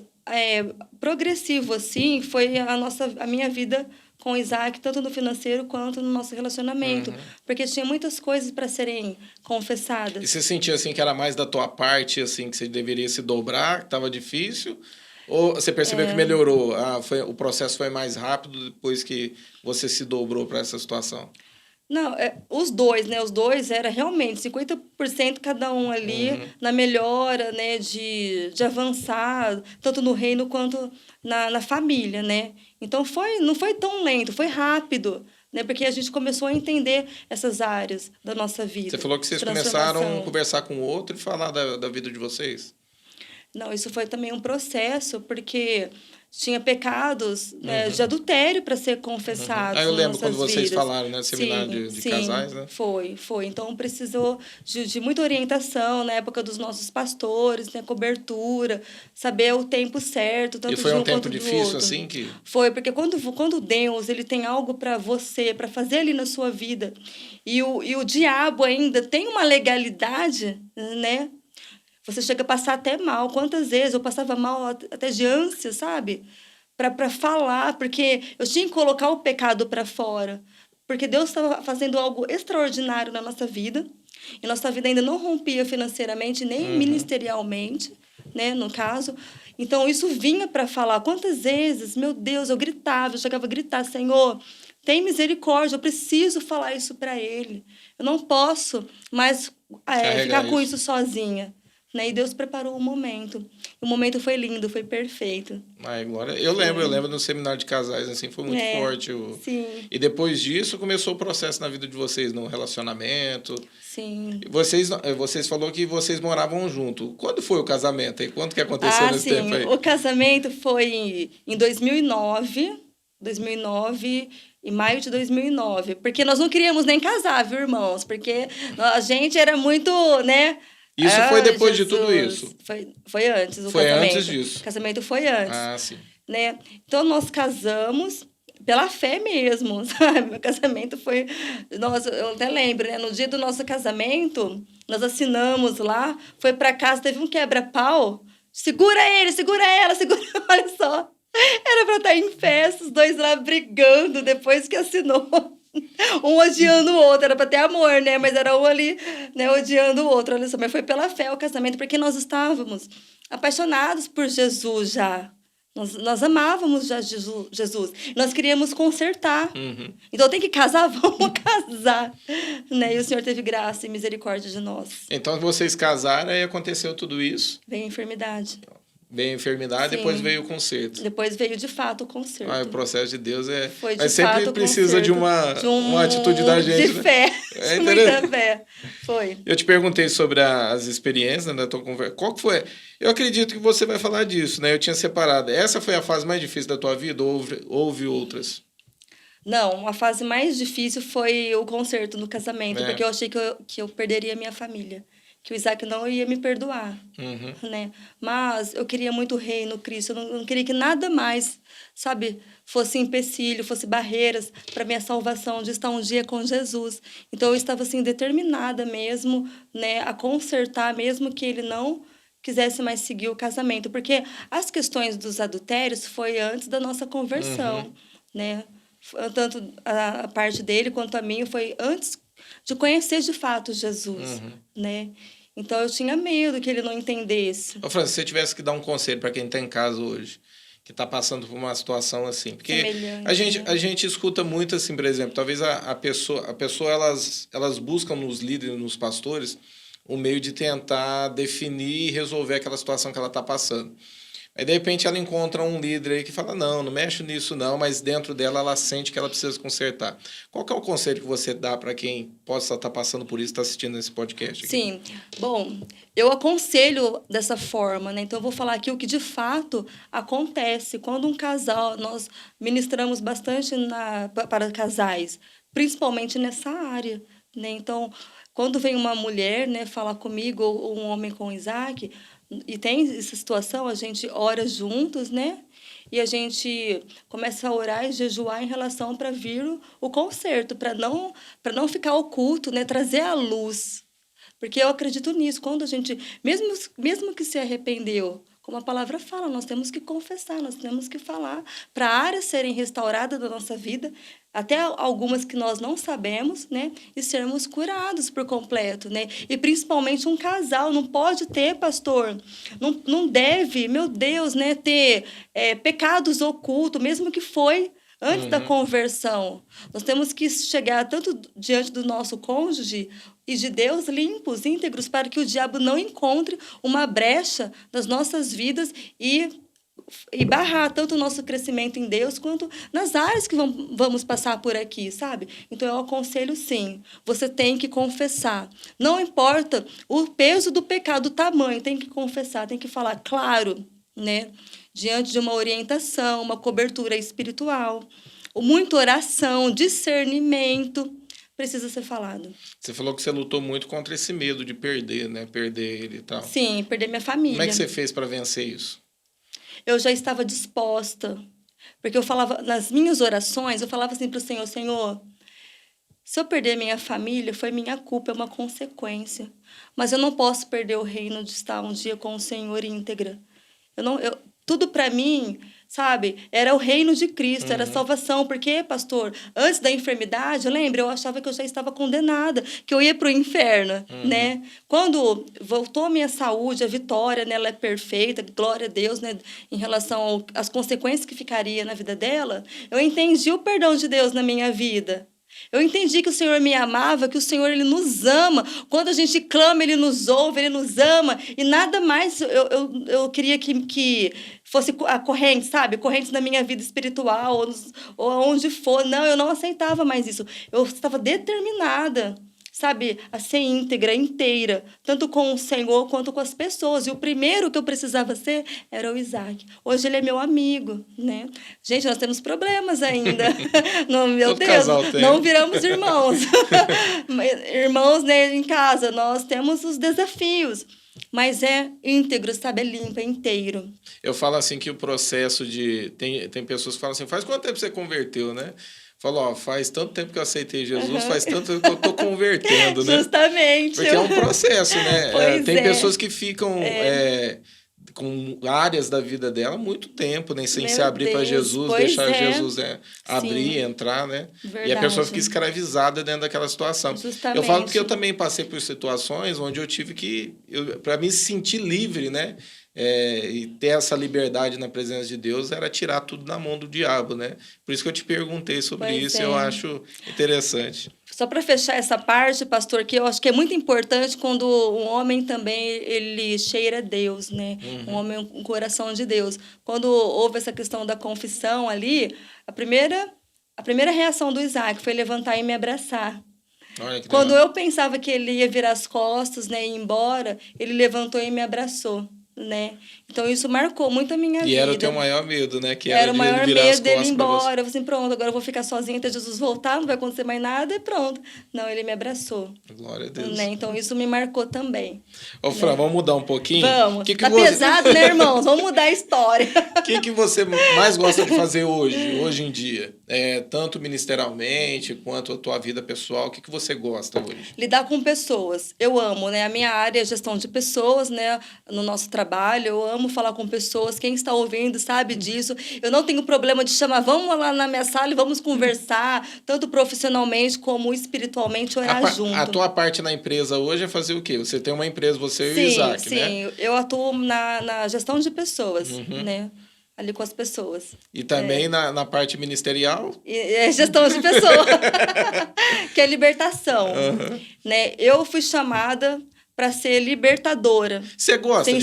progressivo, assim, foi a minha vida com o Isaac, tanto no financeiro quanto no nosso relacionamento. Porque tinha muitas coisas para serem confessadas. E você sentia, assim, que era mais da tua parte, assim, que você deveria se dobrar, que estava difícil? Ou você percebeu que melhorou? O processo foi mais rápido depois que você se dobrou para essa situação? Não, os dois, né? Os dois era realmente 50% cada um ali na melhora, né? De avançar, tanto no reino quanto na família, né? Então, não foi tão lento, foi rápido, né? Porque a gente começou a entender essas áreas da nossa vida. Você falou que vocês começaram a conversar com o outro e falar da vida de vocês. Não, isso foi também um processo, porque tinha pecados de adultério para ser confessados. Eu lembro quando vocês falaram, né? Seminário de casais, né? Foi. Então, precisou de muita orientação na época dos nossos pastores, né? Cobertura, saber o tempo certo, tanto e foi de um um tempo quanto do difícil, outro. assim? Que... Foi, porque quando Deus ele tem algo para você, para fazer ali na sua vida, e o diabo ainda tem uma legalidade, né? Você chega a passar até mal. Quantas vezes eu passava mal até de ânsia, sabe? Para falar, porque eu tinha que colocar o pecado para fora. Porque Deus estava fazendo algo extraordinário na nossa vida. E nossa vida ainda não rompia financeiramente, nem ministerialmente, né, no caso. Então, isso vinha para falar. Quantas vezes, meu Deus, eu chegava a gritar, Senhor, tem misericórdia, eu preciso falar isso para Ele. Eu não posso mais ficar com isso sozinha. Né? E Deus preparou o momento. O momento foi lindo, foi perfeito. Agora, eu lembro no seminário de casais, assim, foi muito forte. Sim. E depois disso, começou o processo na vida de vocês, no relacionamento. Sim. Vocês falaram que vocês moravam junto. Quando foi o casamento? E quanto que aconteceu nesse tempo aí? O casamento foi em 2009, em maio de 2009. Porque nós não queríamos nem casar, viu, irmãos? Porque a gente era muito, né... Isso foi depois de tudo isso? Foi antes o casamento. Foi antes disso? O casamento foi antes. Sim. Né? Então, nós casamos pela fé mesmo, sabe? Meu casamento foi... Nossa, eu até lembro, né? No dia do nosso casamento, nós assinamos lá, foi para casa, teve um quebra-pau. Segura ele, segura ela, segura... Olha só. Era para estar em festa, os dois lá brigando depois que assinou. Um odiando o outro, era para ter amor, né? Mas era um ali, né, odiando o outro. Olha só, mas foi pela fé o casamento, porque nós estávamos apaixonados por Jesus já. Nós amávamos já Jesus. Nós queríamos consertar. Então, tem que casar? Vamos casar. Né? E o Senhor teve graça e misericórdia de nós. Então, vocês casaram e aconteceu tudo isso? Veio a enfermidade. Veio a enfermidade, Sim. Depois veio o conserto. Depois veio, de fato, o conserto. O processo de Deus Foi de mas sempre fato, precisa de uma atitude da gente. De fé. Né? Muita fé. Foi. Eu te perguntei sobre as experiências da tua conversa. Qual que foi? Eu acredito que você vai falar disso, né? Eu tinha separado. Essa foi a fase mais difícil da tua vida ou houve outras? Não, a fase mais difícil foi o conserto no casamento, porque eu achei que eu perderia a minha família. Que o Isaac não ia me perdoar, né? Mas eu queria muito o reino, Cristo. Eu não queria que nada mais, sabe, fosse empecilho, fosse barreiras para minha salvação, de estar um dia com Jesus. Então, eu estava, assim, determinada mesmo, né, a consertar, mesmo que ele não quisesse mais seguir o casamento. Porque as questões dos adultérios foi antes da nossa conversão, né? Tanto a parte dele quanto a minha foi antes de conhecer de fato Jesus, né? Então, eu tinha medo que ele não entendesse. Ô, Fran, se você tivesse que dar um conselho para quem está em casa hoje, que está passando por uma situação assim, porque a gente escuta muito assim, por exemplo, talvez a pessoa elas buscam nos líderes, nos pastores, um meio de tentar definir e resolver aquela situação que ela está passando. Aí, de repente, ela encontra um líder aí que fala, não mexe nisso não, mas dentro dela ela sente que ela precisa consertar. Qual que é o conselho que você dá para quem possa estar passando por isso, está assistindo esse podcast aqui? Sim. Bom, eu aconselho dessa forma, né? Então, eu vou falar aqui o que de fato acontece. Quando um casal, nós ministramos bastante para casais, principalmente nessa área, né? Então, quando vem uma mulher, né, falar comigo, ou um homem com o Isaac, e tem essa situação, a gente ora juntos, né? E a gente começa a orar e jejuar em relação para vir o conserto, para não ficar oculto, né? Trazer a luz. Porque eu acredito nisso. Quando a gente, mesmo que se arrependeu, como a palavra fala, nós temos que confessar, nós temos que falar para áreas serem restauradas da nossa vida, até algumas que nós não sabemos, né? E sermos curados por completo, né? E principalmente um casal não pode ter, pastor, não deve, meu Deus, né? Ter pecados ocultos, mesmo que foi antes da conversão. Nós temos que chegar tanto diante do nosso cônjuge e de Deus limpos, íntegros, para que o diabo não encontre uma brecha nas nossas vidas e barrar tanto o nosso crescimento em Deus quanto nas áreas que vamos passar por aqui, sabe? Então, eu aconselho sim, você tem que confessar. Não importa o peso do pecado, o tamanho, tem que confessar, tem que falar, claro, né? Diante de uma orientação, uma cobertura espiritual, muita oração, discernimento, precisa ser falado. Você falou que você lutou muito contra esse medo de perder, né? Perder ele e tal. Sim, perder minha família. Como é que você fez para vencer isso? Eu já estava disposta, porque eu falava, nas minhas orações, eu falava assim para o Senhor, Senhor, se eu perder minha família, foi minha culpa, é uma consequência. Mas eu não posso perder o reino de estar um dia com o Senhor íntegra. Tudo para mim, sabe, era o reino de Cristo, era a salvação. Porque, pastor, antes da enfermidade, lembra, eu achava que eu já estava condenada, que eu ia para o inferno, né? Quando voltou a minha saúde, a Vitória, né, ela é perfeita, glória a Deus, né, em relação às consequências que ficaria na vida dela, eu entendi o perdão de Deus na minha vida. Eu entendi que o Senhor me amava, que o Senhor, Ele nos ama. Quando a gente clama, Ele nos ouve, Ele nos ama. E nada mais eu queria que fosse a corrente, sabe? Corrente na minha vida espiritual, ou onde for. Não, eu não aceitava mais isso. Eu estava determinada, sabe, a ser íntegra, inteira, tanto com o Senhor quanto com as pessoas. E o primeiro que eu precisava ser era o Isaac. Hoje ele é meu amigo, né? Gente, nós temos problemas ainda. Não, meu Todo Deus, casal tem. não viramos irmãos. Irmãos, né, em casa, nós temos os desafios. Mas é íntegro, sabe? É limpo, é inteiro. Eu falo assim que o processo de... Tem pessoas que falam assim, faz quanto tempo você converteu, né? Falou, faz tanto tempo que eu aceitei Jesus, faz tanto tempo que eu estou convertendo, né? Justamente. Porque é um processo, né? Tem pessoas que ficam com áreas da vida dela há muito tempo, né? Sem se abrir para Jesus, deixar Jesus abrir, entrar, né? Verdade. E a pessoa fica escravizada dentro daquela situação. Justamente. Eu falo porque eu também passei por situações onde eu tive que... Para me sentir livre, né? E ter essa liberdade na presença de Deus era tirar tudo da mão do diabo, né? Por isso que eu te perguntei sobre isso, eu acho interessante. Só para fechar essa parte, pastor, que eu acho que é muito importante quando um homem também ele cheira Deus, né? Um homem com coração de Deus. Quando houve essa questão da confissão ali, a primeira reação do Isaac foi levantar e me abraçar. Quando eu pensava que ele ia virar as costas, né, e ir embora, ele levantou e me abraçou, né? Então, isso marcou muito a minha vida. E era o teu maior medo, né? Que era o maior medo dele ir embora. Eu falei assim, pronto, agora eu vou ficar sozinha até Jesus voltar, não vai acontecer mais nada e pronto. Não, ele me abraçou. Glória a Deus. Né? Então, isso me marcou também. Ô, Fran, vamos mudar um pouquinho? Vamos. Pesado, né, irmãos? Vamos mudar a história. O que você mais gosta de fazer hoje em dia? Tanto ministerialmente, quanto a tua vida pessoal, o que você gosta hoje? Lidar com pessoas. Eu amo, né? A minha área é gestão de pessoas, né? No nosso trabalho trabalho, eu amo falar com pessoas, quem está ouvindo sabe disso. Eu não tenho problema de chamar, vamos lá na minha sala e vamos conversar, tanto profissionalmente como espiritualmente, orar junto. A tua parte na empresa hoje é fazer o quê? Você tem uma empresa, você e o Isaac, né? Sim, eu atuo na gestão de pessoas, né? Ali com as pessoas. E também na parte ministerial? Gestão de pessoas, que é libertação. Né? Eu fui chamada para ser libertadora. Você gosta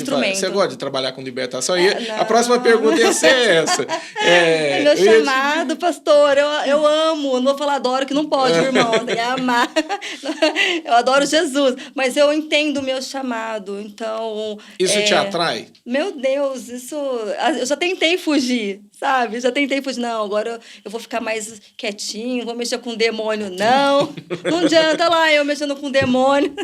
de trabalhar com libertação? E a próxima pergunta ia ser essa. Meu chamado, pastor, eu amo. Não vou falar adoro, que não pode, irmão. Tem que amar. Eu adoro Jesus, mas eu entendo o meu chamado. Então, isso te atrai? Meu Deus, isso... Eu já tentei fugir, sabe? Já tentei fugir. Não, agora eu vou ficar mais quietinho, não vou mexer com demônio, não. Não adianta lá eu mexendo com demônio.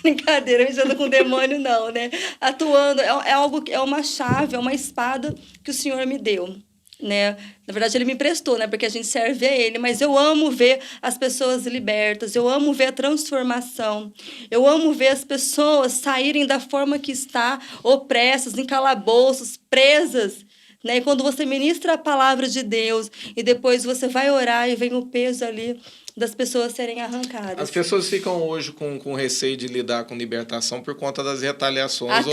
Brincadeira. Mexendo com demônio, não, né? Atuando, é uma chave, é uma espada que o Senhor me deu, né? Na verdade, Ele me emprestou, né? Porque a gente serve a Ele, mas eu amo ver as pessoas libertas, eu amo ver a transformação, eu amo ver as pessoas saírem da forma que está, opressas, em calabouços, presas, né? E quando você ministra a palavra de Deus e depois você vai orar e vem o peso ali das pessoas serem arrancadas. As pessoas ficam hoje com receio de lidar com libertação por conta das retaliações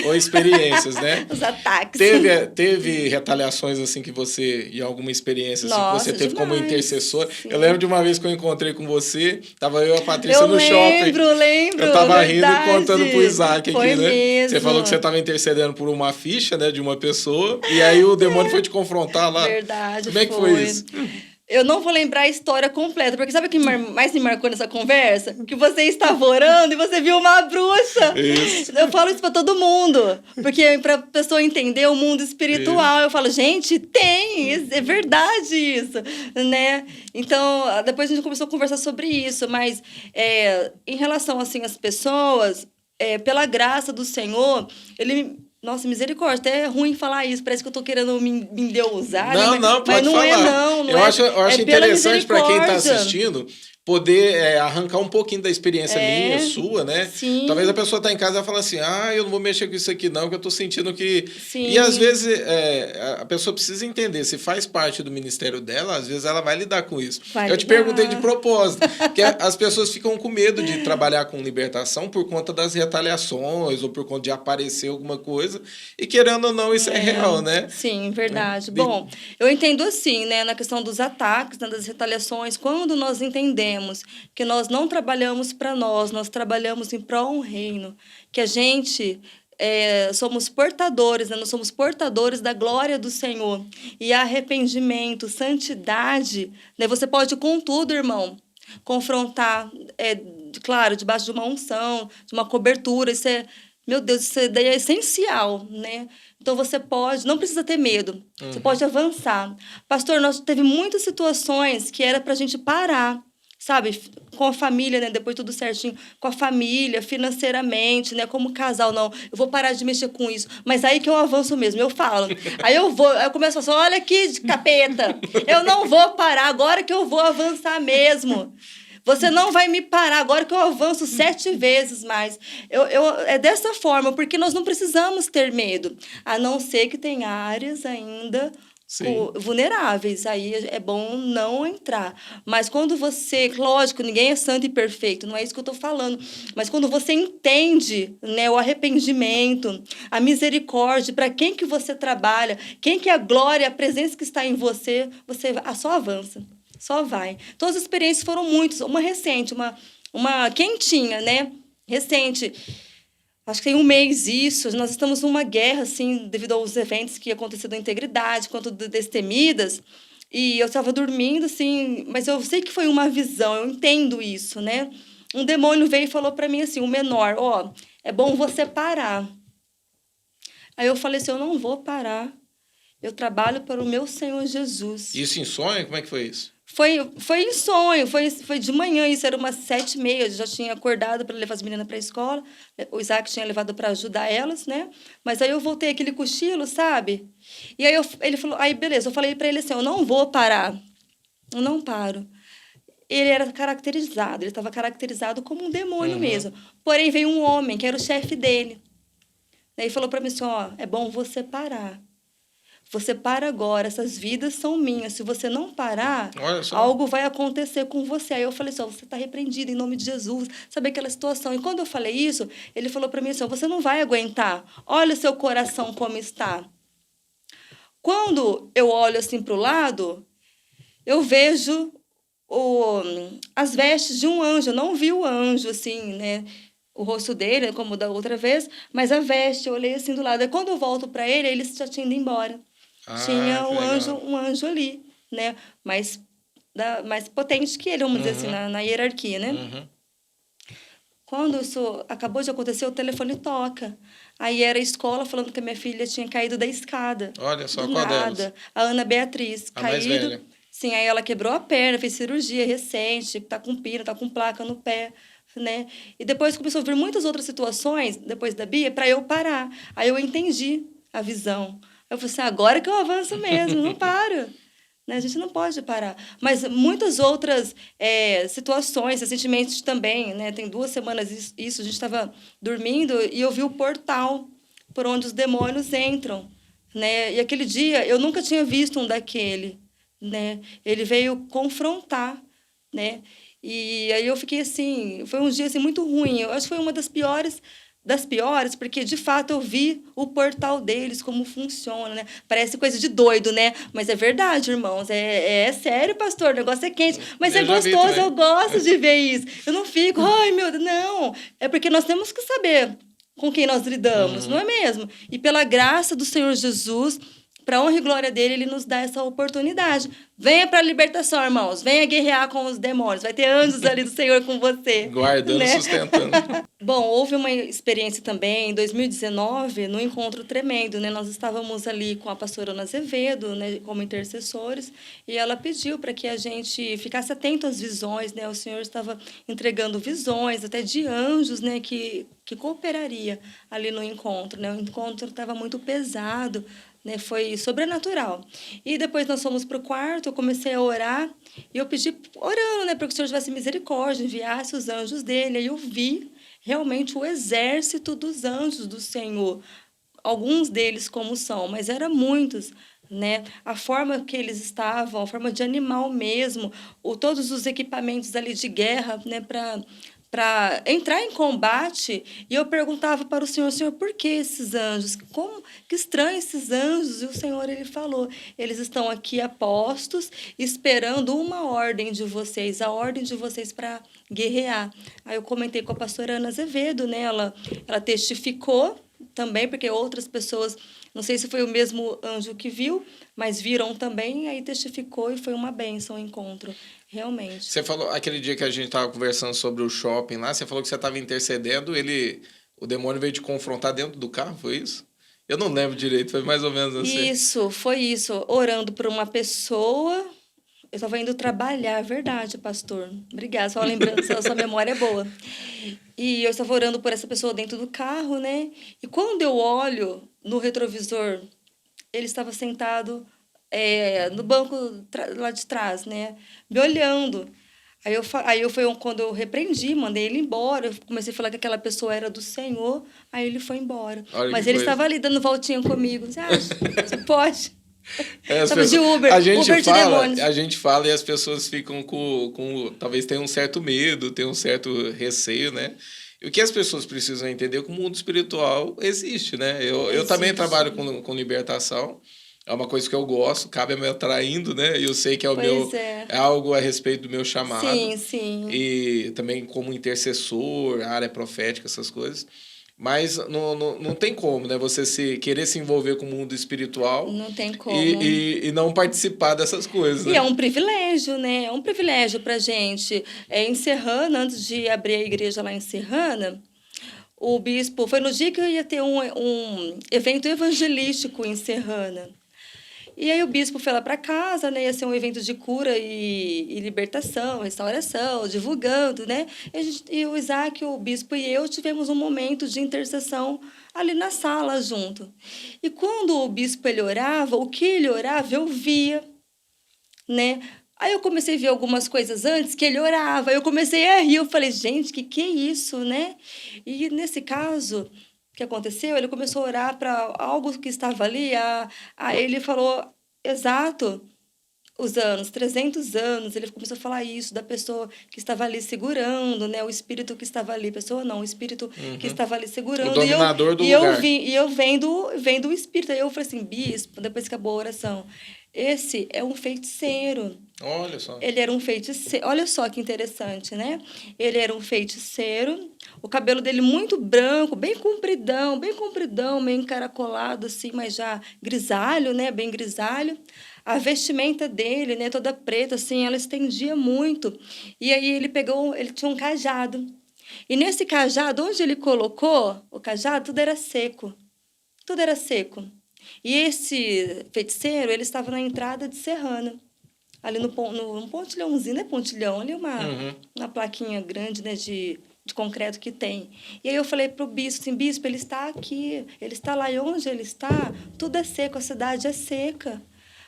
ou experiências, né? Os ataques. Teve retaliações assim que você, em alguma experiência assim, Nossa, que você teve demais. Como intercessor? Sim. Eu lembro de uma vez que eu encontrei com você, tava eu e a Patrícia no shopping. Lembro. Eu tava verdade. rindo e contando pro Isaac Foi aqui, né? Mesmo. Você falou que você tava intercedendo por uma ficha, né, de uma pessoa, e aí o demônio foi te confrontar lá. Verdade. Como é que foi isso? Eu não vou lembrar a história completa, porque sabe o que mais me marcou nessa conversa? Que você estava orando e você viu uma bruxa. Isso. Eu falo isso para todo mundo, porque para a pessoa entender o mundo espiritual, eu falo, gente, é verdade isso, né? Então, depois a gente começou a conversar sobre isso, mas em relação, assim, às pessoas, pela graça do Senhor, Nossa, misericórdia, até é ruim falar isso, parece que eu tô querendo me endeusar. Não, pode falar. Eu acho interessante para quem está assistindo poder arrancar um pouquinho da experiência minha, sua, né? Sim. Talvez a pessoa tá em casa e fala assim, eu não vou mexer com isso aqui não, que eu tô sentindo que... Sim. E às vezes a pessoa precisa entender, se faz parte do ministério dela, às vezes ela vai lidar com isso. Te perguntei de propósito, que as pessoas ficam com medo de trabalhar com libertação por conta das retaliações ou por conta de aparecer alguma coisa, e querendo ou não, isso é real, né? Sim, verdade. Bom, eu entendo assim, né, na questão dos ataques, né, das retaliações, quando nós entendemos que nós não trabalhamos para nós trabalhamos em prol um reino, que a gente somos portadores, né? Nós somos portadores da glória do Senhor. E arrependimento, santidade, né? Você pode, contudo, irmão, confrontar, claro, debaixo de uma unção, de uma cobertura, isso meu Deus, isso daí é essencial, né? Então, você não precisa ter medo, você pode avançar. Pastor, nós teve muitas situações que era para a gente parar, sabe, com a família, né, depois tudo certinho, com a família, financeiramente, né, como casal, não, eu vou parar de mexer com isso, mas aí que eu avanço mesmo, eu falo, aí eu começo a falar, olha aqui, capeta, eu não vou parar, agora que eu vou avançar mesmo, você não vai me parar, agora que eu avanço 7 vezes mais, é dessa forma, porque nós não precisamos ter medo, a não ser que tem áreas ainda vulneráveis, aí é bom não entrar. Mas quando você, lógico, ninguém é santo e perfeito, não é isso que eu estou falando, mas quando você entende, né, o arrependimento, a misericórdia, para quem que você trabalha, quem que é a glória, a presença que está em você, você só avança, só vai. Então as experiências foram muitas, uma recente, uma quentinha, né, recente. Acho que tem 1 mês isso, nós estamos numa guerra, assim, devido aos eventos que aconteceram da Integridade, quanto Destemidas, e eu estava dormindo, assim, mas eu sei que foi uma visão, eu entendo isso, né? Um demônio veio e falou para mim assim, o menor, é bom você parar. Aí eu falei assim, eu não vou parar, eu trabalho para o meu Senhor Jesus. Isso em sonho? Como é que foi isso? Foi em sonho, foi de manhã, isso era umas 7h30, eu já tinha acordado para levar as meninas para a escola, o Isaac tinha levado para ajudar elas, né? Mas aí eu voltei aquele cochilo, sabe? E aí ele falou, aí beleza, eu falei para ele assim, eu não vou parar, eu não paro. Ele estava caracterizado como um demônio mesmo. Porém, veio um homem, que era o chefe dele, E falou para mim assim, ó, é bom você parar. Você para agora, essas vidas são minhas. Se você não parar, algo vai acontecer com você. Aí eu falei assim, ó, você está repreendido em nome de Jesus. Sabe aquela situação? E quando eu falei isso, ele falou para mim assim, ó, você não vai aguentar. Olha o seu coração como está. Quando eu olho assim para o lado, eu vejo as vestes de um anjo. Eu não vi o anjo, assim, né? O rosto dele, como da outra vez, mas a veste, eu olhei assim do lado. E quando eu volto para ele, ele já tinha ido embora. Tinha um anjo ali, né? Mais potente que ele, vamos dizer assim, na hierarquia, né? Quando isso acabou de acontecer, o telefone toca. Aí era a escola falando que a minha filha tinha caído da escada. Olha só, qual delas? A Ana Beatriz. A mais velha. Sim, aí ela quebrou a perna, fez cirurgia recente, tá com pino, tá com placa no pé, né? E depois começou a vir muitas outras situações, depois da Bia, para eu parar. Aí eu entendi a visão. Eu falei assim, agora que eu avanço mesmo, não paro. Né? A gente não pode parar. Mas muitas outras situações, recentemente também, né? Tem 2 semanas isso, a gente estava dormindo e eu vi o portal por onde os demônios entram. Né? E aquele dia, eu nunca tinha visto um daquele. Né? Ele veio confrontar. Né? E aí eu fiquei assim, foi um dia assim, muito ruim. Eu acho que foi uma das piores, porque, de fato, eu vi o portal deles, como funciona, né? Parece coisa de doido, né? Mas é verdade, irmãos. É sério, pastor, o negócio é quente. Mas é gostoso, eu gosto de ver isso. Eu não fico, ai, meu Deus, não. É porque nós temos que saber com quem nós lidamos, não é mesmo? E pela graça do Senhor Jesus, para a honra e glória dele, ele nos dá essa oportunidade. Venha para a libertação, irmãos. Venha guerrear com os demônios. Vai ter anjos ali do Senhor com você. Guardando, né? Sustentando. Bom, houve uma experiência também em 2019, num encontro tremendo, né? Nós estávamos ali com a pastora Ana Azevedo, né, como intercessores, e ela pediu para que a gente ficasse atento às visões, né? O Senhor estava entregando visões, até de anjos, né, que cooperaria ali no encontro, né? O encontro estava muito pesado, né, foi sobrenatural. E depois nós fomos para o quarto, eu comecei a orar, e eu pedi, orando, né, para que o Senhor tivesse misericórdia, enviasse os anjos dele. Aí eu vi realmente o exército dos anjos do Senhor. Alguns deles como são, mas eram muitos. Né? A forma que eles estavam, a forma de animal mesmo, todos os equipamentos ali de guerra, né, para entrar em combate. E eu perguntava para o Senhor, por que esses anjos? Que estranho esses anjos. E o Senhor, ele falou, eles estão aqui apostos, esperando uma ordem de vocês, a ordem de vocês para guerrear. Aí eu comentei com a pastora Ana Azevedo, né? Ela testificou também, porque outras pessoas, não sei se foi o mesmo anjo que viu, mas viram também, aí testificou e foi uma bênção o encontro. Realmente. Você falou, aquele dia que a gente estava conversando sobre o shopping lá, você falou que você estava intercedendo, o demônio veio te confrontar dentro do carro, foi isso? Eu não lembro direito, foi mais ou menos assim. Isso, foi isso. Orando por uma pessoa, eu estava indo trabalhar, verdade, pastor. Obrigada, sua lembrança, sua memória é boa. E eu estava orando por essa pessoa dentro do carro, né? E quando eu olho no retrovisor, ele estava sentado no banco lá de trás, né? Me olhando. Aí foi quando eu repreendi, mandei ele embora. Eu comecei a falar que aquela pessoa era do Senhor. Aí ele foi embora. Mas ele estava ali dando voltinha comigo. Você acha? Você pode? Estava de Uber. A gente fala e as pessoas ficam talvez tenham um certo medo, tenham um certo receio, né? E o que as pessoas precisam entender é que o mundo espiritual existe, né? Eu também trabalho com libertação. É uma coisa que eu gosto, cabe me atraindo, né? E eu sei que é algo a respeito do meu chamado. Sim, sim. E também como intercessor, área profética, essas coisas. Mas não tem como, né? Você querer se envolver com o mundo espiritual. Não tem como. E não participar dessas coisas. E né? É um privilégio, né? É um privilégio pra gente. Em Serrana, antes de abrir a igreja lá em Serrana, o bispo... Foi no dia que eu ia ter um evento evangelístico em Serrana. E aí o bispo foi lá para casa, né? Ia ser um evento de cura e libertação, restauração, divulgando, né? E o Isaac, o bispo e eu tivemos um momento de intercessão ali na sala junto. E quando o bispo ele orava, o que ele orava eu via, né? Aí eu comecei a ver algumas coisas antes que ele orava. Eu comecei a rir, eu falei, gente, que é isso, né? E nesse caso, que aconteceu, ele começou a orar para algo que estava ali, ele falou exato os anos, 300 anos, ele começou a falar isso da pessoa que estava ali segurando, né? O espírito que estava ali, pessoa não, o espírito que estava ali segurando. O dominador do lugar. E eu vendo o espírito. Aí eu falei assim, bispo, depois que acabou a oração, esse é um feiticeiro. Olha só. Ele era um feiticeiro. Olha só que interessante, né? Ele era um feiticeiro. O cabelo dele muito branco, bem compridão, meio encaracolado, assim, mas já grisalho, né? Bem grisalho. A vestimenta dele, né? Toda preta, assim, ela estendia muito. E aí ele tinha um cajado. E nesse cajado, onde ele colocou o cajado, tudo era seco. Tudo era seco. E esse feiticeiro, ele estava na entrada de Serrana. Ali no pontilhãozinho, não é pontilhão, ali uma plaquinha grande, né, de concreto que tem. E aí eu falei pro bispo, assim, bispo, ele está aqui, ele está lá, e onde ele está, tudo é seco, a cidade é seca.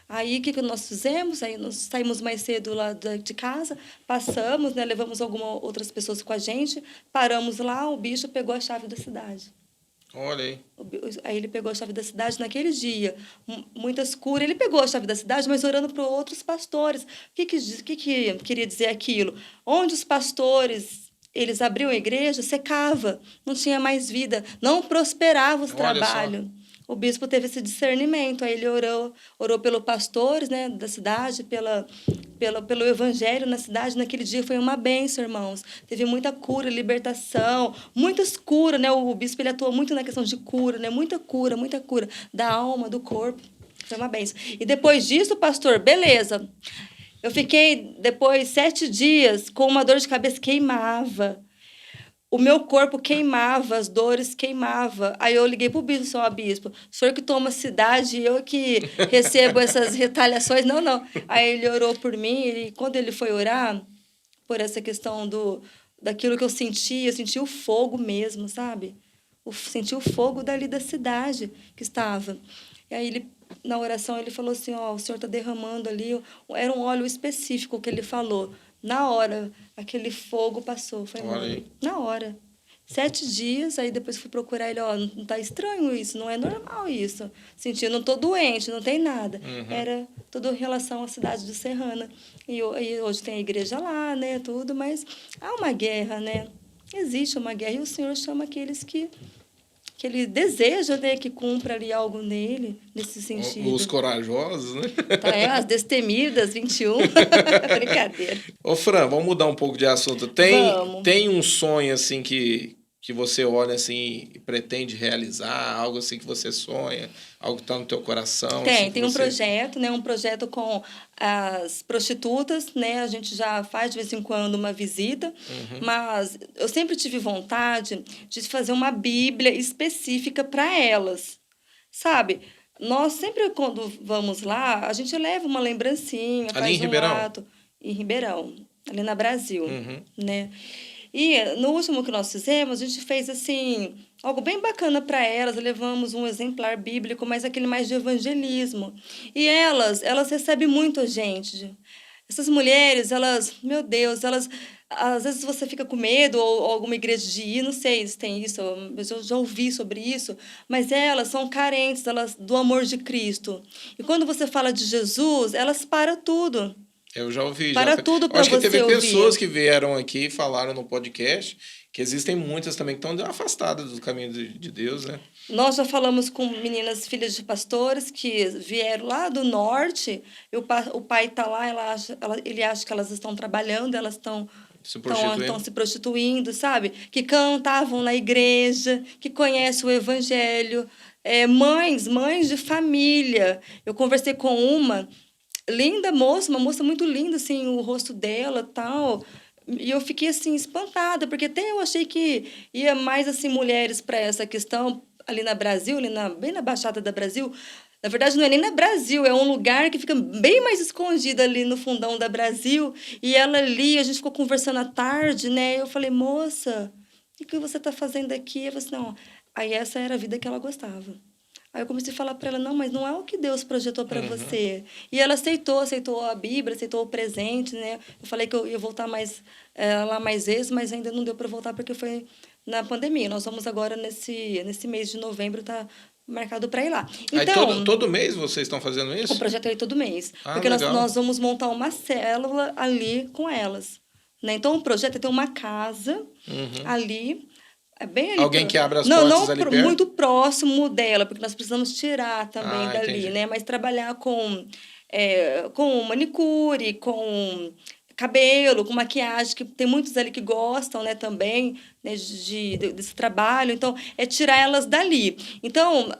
Aí, o que nós fizemos? Aí nós saímos mais cedo lá de casa, passamos, né, levamos outras pessoas com a gente, paramos lá, o bicho pegou a chave da cidade. Olha aí. Aí ele pegou a chave da cidade naquele dia. Muitas curas. Ele pegou a chave da cidade, mas orando para outros pastores. O que queria dizer aquilo? Onde os pastores eles abriam a igreja, secava, não tinha mais vida, não prosperava os trabalhos. O bispo teve esse discernimento, aí ele orou pelos pastores, né, da cidade, pelo evangelho na cidade. Naquele dia foi uma bênção, irmãos. Teve muita cura, libertação, muitas curas, né? O bispo ele atuou muito na questão de cura, né? Muita cura da alma, do corpo. Foi uma bênção. E depois disso, pastor, beleza. Eu fiquei, depois, 7 dias com uma dor de cabeça, queimava. O meu corpo queimava, as dores queimava. Aí eu liguei para o bispo, senhor bispo, o senhor que toma a cidade, eu que recebo essas retaliações. Não. Aí ele orou por mim, quando ele foi orar, por essa questão daquilo que eu senti o fogo mesmo, sabe? Senti o fogo dali da cidade que estava. E aí na oração ele falou assim, o senhor está derramando ali, era um óleo específico que ele falou. Na hora, aquele fogo passou, foi embora. Na hora. 7 dias, aí depois fui procurar ele, não tá estranho isso, não é normal isso. Senti, não tô doente, não tem nada. Era tudo em relação à cidade de Serrana. E hoje tem a igreja lá, né, tudo, mas há uma guerra, né? Existe uma guerra e o Senhor chama aqueles que ele deseja, né, que cumpra ali algo nele, nesse sentido. Os corajosos, né? As destemidas, 21. Brincadeira. Ô, Fran, vamos mudar um pouco de assunto. Tem um sonho, assim, que você olha, assim, e pretende realizar? Algo, assim, que você sonha? Algo que está no teu coração? Tem um projeto, né? Um projeto com as prostitutas, né? A gente já faz, de vez em quando, uma visita. Mas eu sempre tive vontade de fazer uma Bíblia específica para elas, sabe? Nós sempre, quando vamos lá, a gente leva uma lembrancinha, ali em Ribeirão? Ato. Em Ribeirão, ali na Brasil, né? E no último que nós fizemos, a gente fez assim algo bem bacana para elas. Levamos um exemplar bíblico, mas aquele mais de evangelismo. E elas recebem muito a gente. Essas mulheres, meu Deus, às vezes você fica com medo, ou alguma igreja de ir, não sei se tem isso, eu já ouvi sobre isso, mas elas são carentes do amor de Cristo. E quando você fala de Jesus, elas param tudo. Eu já ouvi. Tudo para você ouvir. Acho que teve pessoas que vieram aqui e falaram no podcast que existem muitas também que estão afastadas do caminho de Deus, né? Nós já falamos com meninas filhas de pastores que vieram lá do norte, e o pai está lá, ele acha que elas estão trabalhando, elas estão se prostituindo, sabe? Que cantavam na igreja, que conhecem o evangelho. Mães de família. Eu conversei com uma linda moça, uma moça muito linda, assim, o rosto dela e tal. E eu fiquei, assim, espantada, porque até eu achei que ia mais, assim, mulheres para essa questão ali na Brasil, bem na Baixada da Brasil. Na verdade, não é nem na Brasil, é um lugar que fica bem mais escondido ali no fundão da Brasil. E ela ali, a gente ficou conversando à tarde, né? Eu falei, moça, o que você está fazendo aqui? Eu falei assim, não. Aí essa era a vida que ela gostava. Aí eu comecei a falar para ela, não, mas não é o que Deus projetou para você. E ela aceitou a Bíblia, aceitou o presente, né? Eu falei que eu ia voltar lá mais vezes, mas ainda não deu para voltar porque foi na pandemia. Nós vamos agora nesse mês de novembro, tá marcado para ir lá. Aí Então, todo mês vocês estão fazendo isso? o projeto é todo mês. Ah, Porque legal. nós vamos montar uma célula ali com elas. Né? Então, o projeto é ter uma casa ali, bem ali. Alguém que abra as portas ali perto? Muito próximo dela, porque nós precisamos tirar também dali, entendi. né? Mas trabalhar com manicure, com cabelo, com maquiagem, que tem muitos ali que gostam, né, também, né, desse trabalho. Então, é tirar elas dali. Então,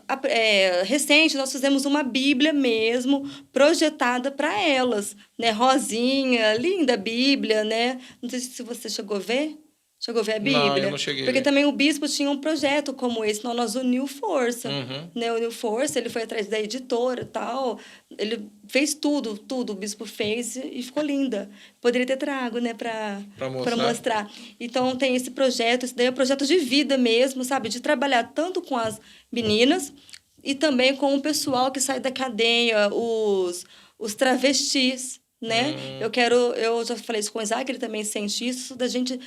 recente, nós fizemos uma Bíblia mesmo, projetada para elas, né, rosinha, linda Bíblia, né? Não sei se você chegou a ver. Chegou a ver a Bíblia? Não, eu não cheguei. Porque também o bispo tinha um projeto como esse, então nós uniu força. Uhum. Né? Uniu força, ele foi atrás da editora e tal. Ele fez tudo, o bispo fez e ficou linda. Poderia ter trago, né, para mostrar. Então tem esse projeto, esse daí é um projeto de vida mesmo, sabe? De trabalhar tanto com as meninas e também com o pessoal que sai da cadeia, os travestis, né? Eu já falei isso com o Isaac, ele também sente isso, da gente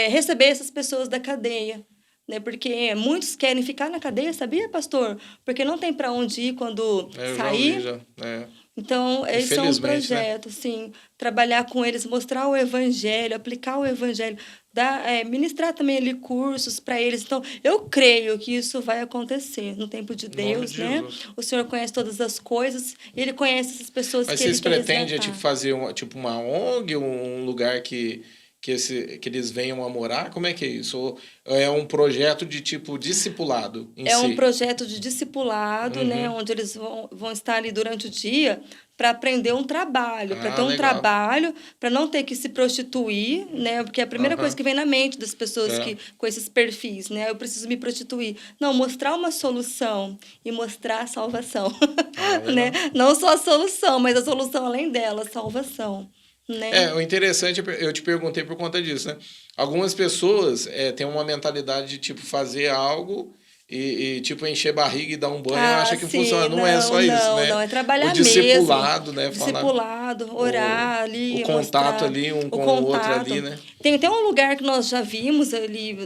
receber essas pessoas da cadeia, né? Porque muitos querem ficar na cadeia, sabia, pastor? Porque não tem para onde ir quando sair. Já, Então, esse é um projeto, né? Sim. Trabalhar com eles, mostrar o evangelho, aplicar o evangelho, ministrar também ali cursos para eles. Então, eu creio que isso vai acontecer no tempo de Deus, né? O Senhor conhece todas as coisas, Ele conhece essas pessoas que Ele quer resgatar. Mas vocês pretendem fazer uma ONG, um lugar que eles venham a morar? Como é que é isso? Ou é um projeto de tipo discipulado em si? Um projeto de discipulado, né? Onde eles vão estar ali durante o dia para aprender um trabalho, para ter um trabalho, para não ter que se prostituir, né? Porque é a primeira coisa que vem na mente das pessoas com esses perfis, né? Eu preciso me prostituir. Não, mostrar uma solução e mostrar a salvação, né? Não só a solução, mas a solução além dela, a salvação. Né? O interessante, eu te perguntei por conta disso, né? Algumas pessoas têm uma mentalidade de, tipo, fazer algo e tipo, encher barriga e dar um banho, acha que funciona. Não é só isso, né? Não, é trabalhar mesmo. O discipulado, né? Discipulado, orar ali. O contato ali, um com o outro ali, né? Tem até um lugar que nós já vimos ali,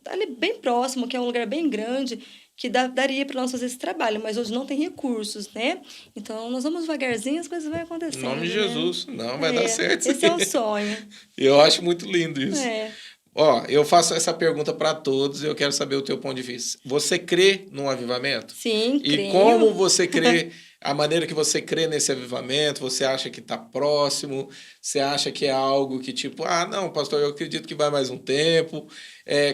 ali bem próximo, que é um lugar bem grande, que daria para nós fazer esse trabalho, mas hoje não tem recursos, né? Então, nós vamos devagarzinho, as coisas vão acontecendo. Em nome de Jesus. Né? Não, vai dar certo. Esse é o sonho. Eu acho muito lindo isso. Eu faço essa pergunta para todos e eu quero saber o teu ponto de vista. Você crê num avivamento? Sim, creio. E como você crê, a maneira que você crê nesse avivamento, você acha que está próximo? Você acha que é algo que tipo, não, pastor, eu acredito que vai mais um tempo.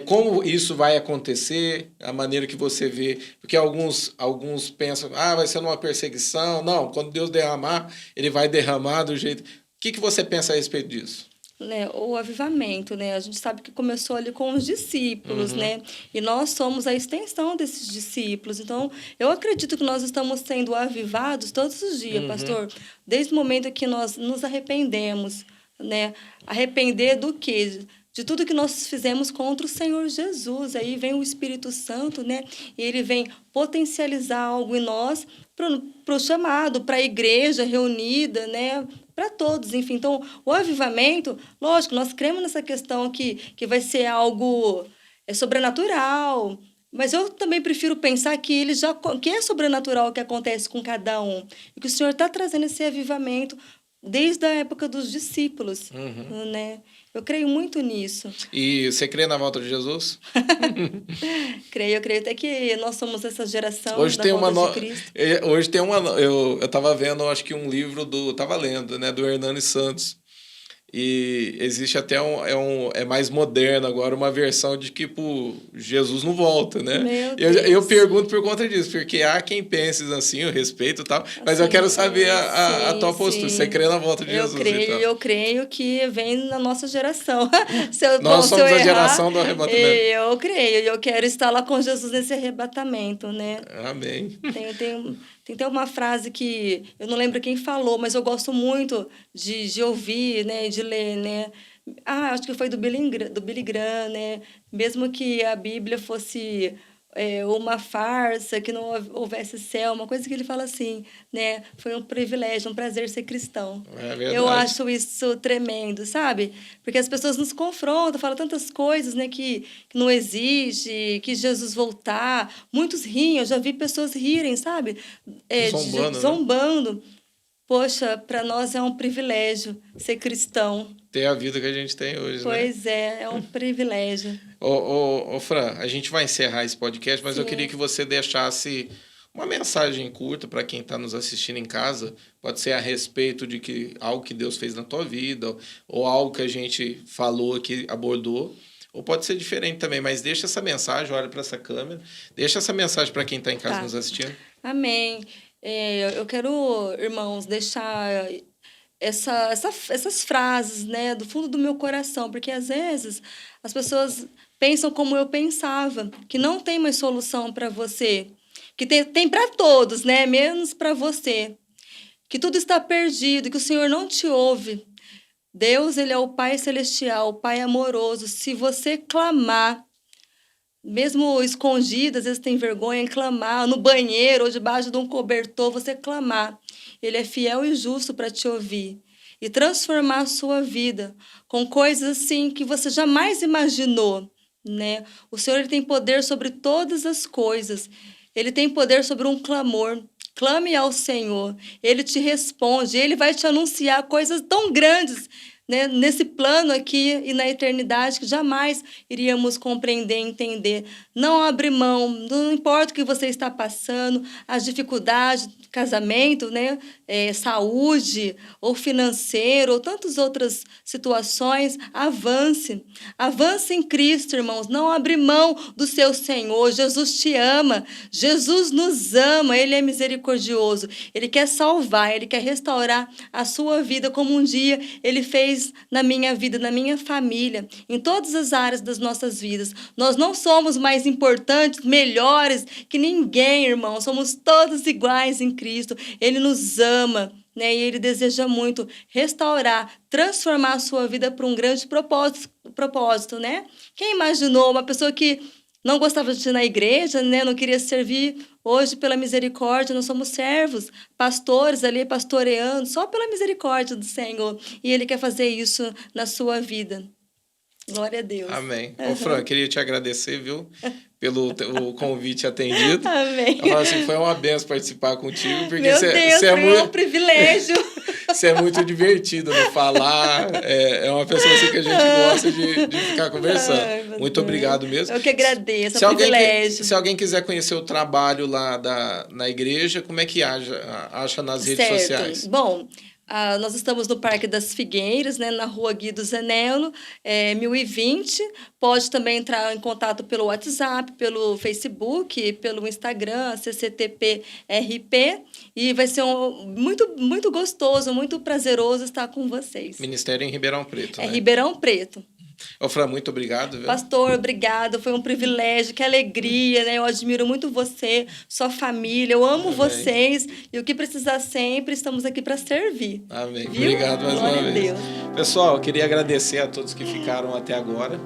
Como isso vai acontecer? A maneira que você vê. Porque alguns pensam, vai ser numa perseguição. Não, quando Deus derramar, Ele vai derramar do jeito... O que você pensa a respeito disso? Né, o avivamento, né? A gente sabe que começou ali com os discípulos, né? E nós somos a extensão desses discípulos. Então, eu acredito que nós estamos sendo avivados todos os dias, pastor. Desde o momento que nós nos arrependemos, né? Arrepender do quê? De tudo que nós fizemos contra o Senhor Jesus. Aí vem o Espírito Santo, né? E ele vem potencializar algo em nós para o chamado, para a igreja reunida, né? Para todos, enfim. Então, o avivamento, lógico, nós cremos nessa questão que vai ser algo sobrenatural, mas eu também prefiro pensar que que é sobrenatural o que acontece com cada um, e que o Senhor está trazendo esse avivamento desde a época dos discípulos, né? Eu creio muito nisso. E você crê na volta de Jesus? Eu creio até que nós somos essa geração hoje da tem volta de Cristo. Hoje tem eu estava vendo, acho que um livro estava lendo, né, do Hernani Santos. E existe até é mais moderno agora, uma versão de que Jesus não volta, né? Eu pergunto por conta disso, porque há quem pense assim, eu respeito e tal, mas eu quero saber a tua postura. Você crê na volta de Jesus? Eu creio que vem na nossa geração. Nós somos a geração do arrebatamento. Eu creio, eu quero estar lá com Jesus nesse arrebatamento, né? Amém. Tem até uma frase que eu não lembro quem falou, mas eu gosto muito de ouvir, né, de ler, né? Acho que foi do Billy Graham, né? Mesmo que a Bíblia fosse uma farsa, que não houvesse céu, uma coisa que ele fala assim, né? Foi um privilégio, um prazer ser cristão. É verdade. Eu acho isso tremendo, sabe? Porque as pessoas nos confrontam, falam tantas coisas, né? Que não existe, que Jesus voltar. Muitos riem, eu já vi pessoas rirem, sabe? Zombando. Né? Poxa, para nós é um privilégio ser cristão. Ter a vida que a gente tem hoje, pois né? É um privilégio. Ô, Fran, a gente vai encerrar esse podcast, mas Sim. Eu queria que você deixasse uma mensagem curta para quem está nos assistindo em casa. Pode ser a respeito de algo que Deus fez na tua vida, ou algo que a gente falou aqui, abordou. Ou pode ser diferente também, mas deixa essa mensagem, olha para essa câmera, deixa essa mensagem para quem está em casa nos assistindo. Amém. Eu quero, irmãos, deixar essas frases, né, do fundo do meu coração, porque às vezes as pessoas pensam como eu pensava, que não tem mais solução para você, que tem para todos, né, menos para você, que tudo está perdido, que o Senhor não te ouve. Deus, ele é o Pai celestial, o Pai amoroso. Se você clamar, mesmo escondido, às vezes tem vergonha em clamar, no banheiro ou debaixo de um cobertor, você clamar. Ele é fiel e justo para te ouvir e transformar a sua vida com coisas assim que você jamais imaginou, né? O Senhor, ele tem poder sobre todas as coisas. Ele tem poder sobre um clamor. Clame ao Senhor, Ele te responde, Ele vai te anunciar coisas tão grandes, né, nesse plano aqui e na eternidade que jamais iríamos compreender e entender. Não abre mão, não importa o que você está passando, as dificuldades, casamento, né, saúde, ou financeiro, ou tantas outras situações, avance. Avance em Cristo, irmãos. Não abre mão do seu Senhor. Jesus te ama. Jesus nos ama. Ele é misericordioso. Ele quer salvar, Ele quer restaurar a sua vida como um dia Ele fez na minha vida, na minha família, em todas as áreas das nossas vidas. Nós não somos mais importantes, melhores que ninguém, irmão. Somos todos iguais em Cristo. Ele nos ama, né? E Ele deseja muito restaurar, transformar a sua vida para um grande propósito, né? Quem imaginou uma pessoa que não gostava de ir na igreja, né? Não queria servir? Hoje, pela misericórdia, nós somos servos, pastores ali, pastoreando, só pela misericórdia do Senhor. E Ele quer fazer isso na sua vida. Glória a Deus. Amém. Ô, Fran, queria te agradecer, viu? Pelo o convite atendido. Amém. Eu falo assim, foi uma benção participar contigo, porque Meu Deus, foi um privilégio. Você é muito divertido no falar, é uma pessoa assim que a gente gosta de ficar conversando. Ai, muito obrigado mesmo. Eu que agradeço, é um privilégio. Se alguém quiser conhecer o trabalho lá na igreja, como é que acha nas redes sociais? Bom, nós estamos no Parque das Figueiras, né, na Rua Guido Zanello, 1020. Pode também entrar em contato pelo WhatsApp, pelo Facebook, pelo Instagram, CCTPRP. E vai ser muito, muito gostoso, muito prazeroso estar com vocês. Ministério em Ribeirão Preto, né? Ribeirão Preto. Ô, Fran, muito obrigado. Viu? Pastor, obrigado. Foi um privilégio, que alegria, né? Eu admiro muito você, sua família. Eu amo vocês. E o que precisar sempre, estamos aqui para servir. Amém. Viu? Obrigado mais Glória uma vez. Deus. Pessoal, eu queria agradecer a todos que ficaram até agora.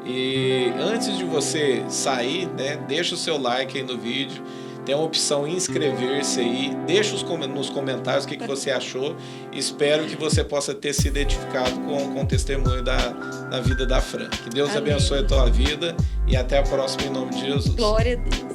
E antes de você sair, né, deixa o seu like aí no vídeo. Tem a opção inscrever-se aí. Deixa nos comentários o que você achou. Espero que você possa ter se identificado com o testemunho da vida da Fran. Que Deus abençoe a tua vida e até a próxima em nome de Jesus. Glória a Deus.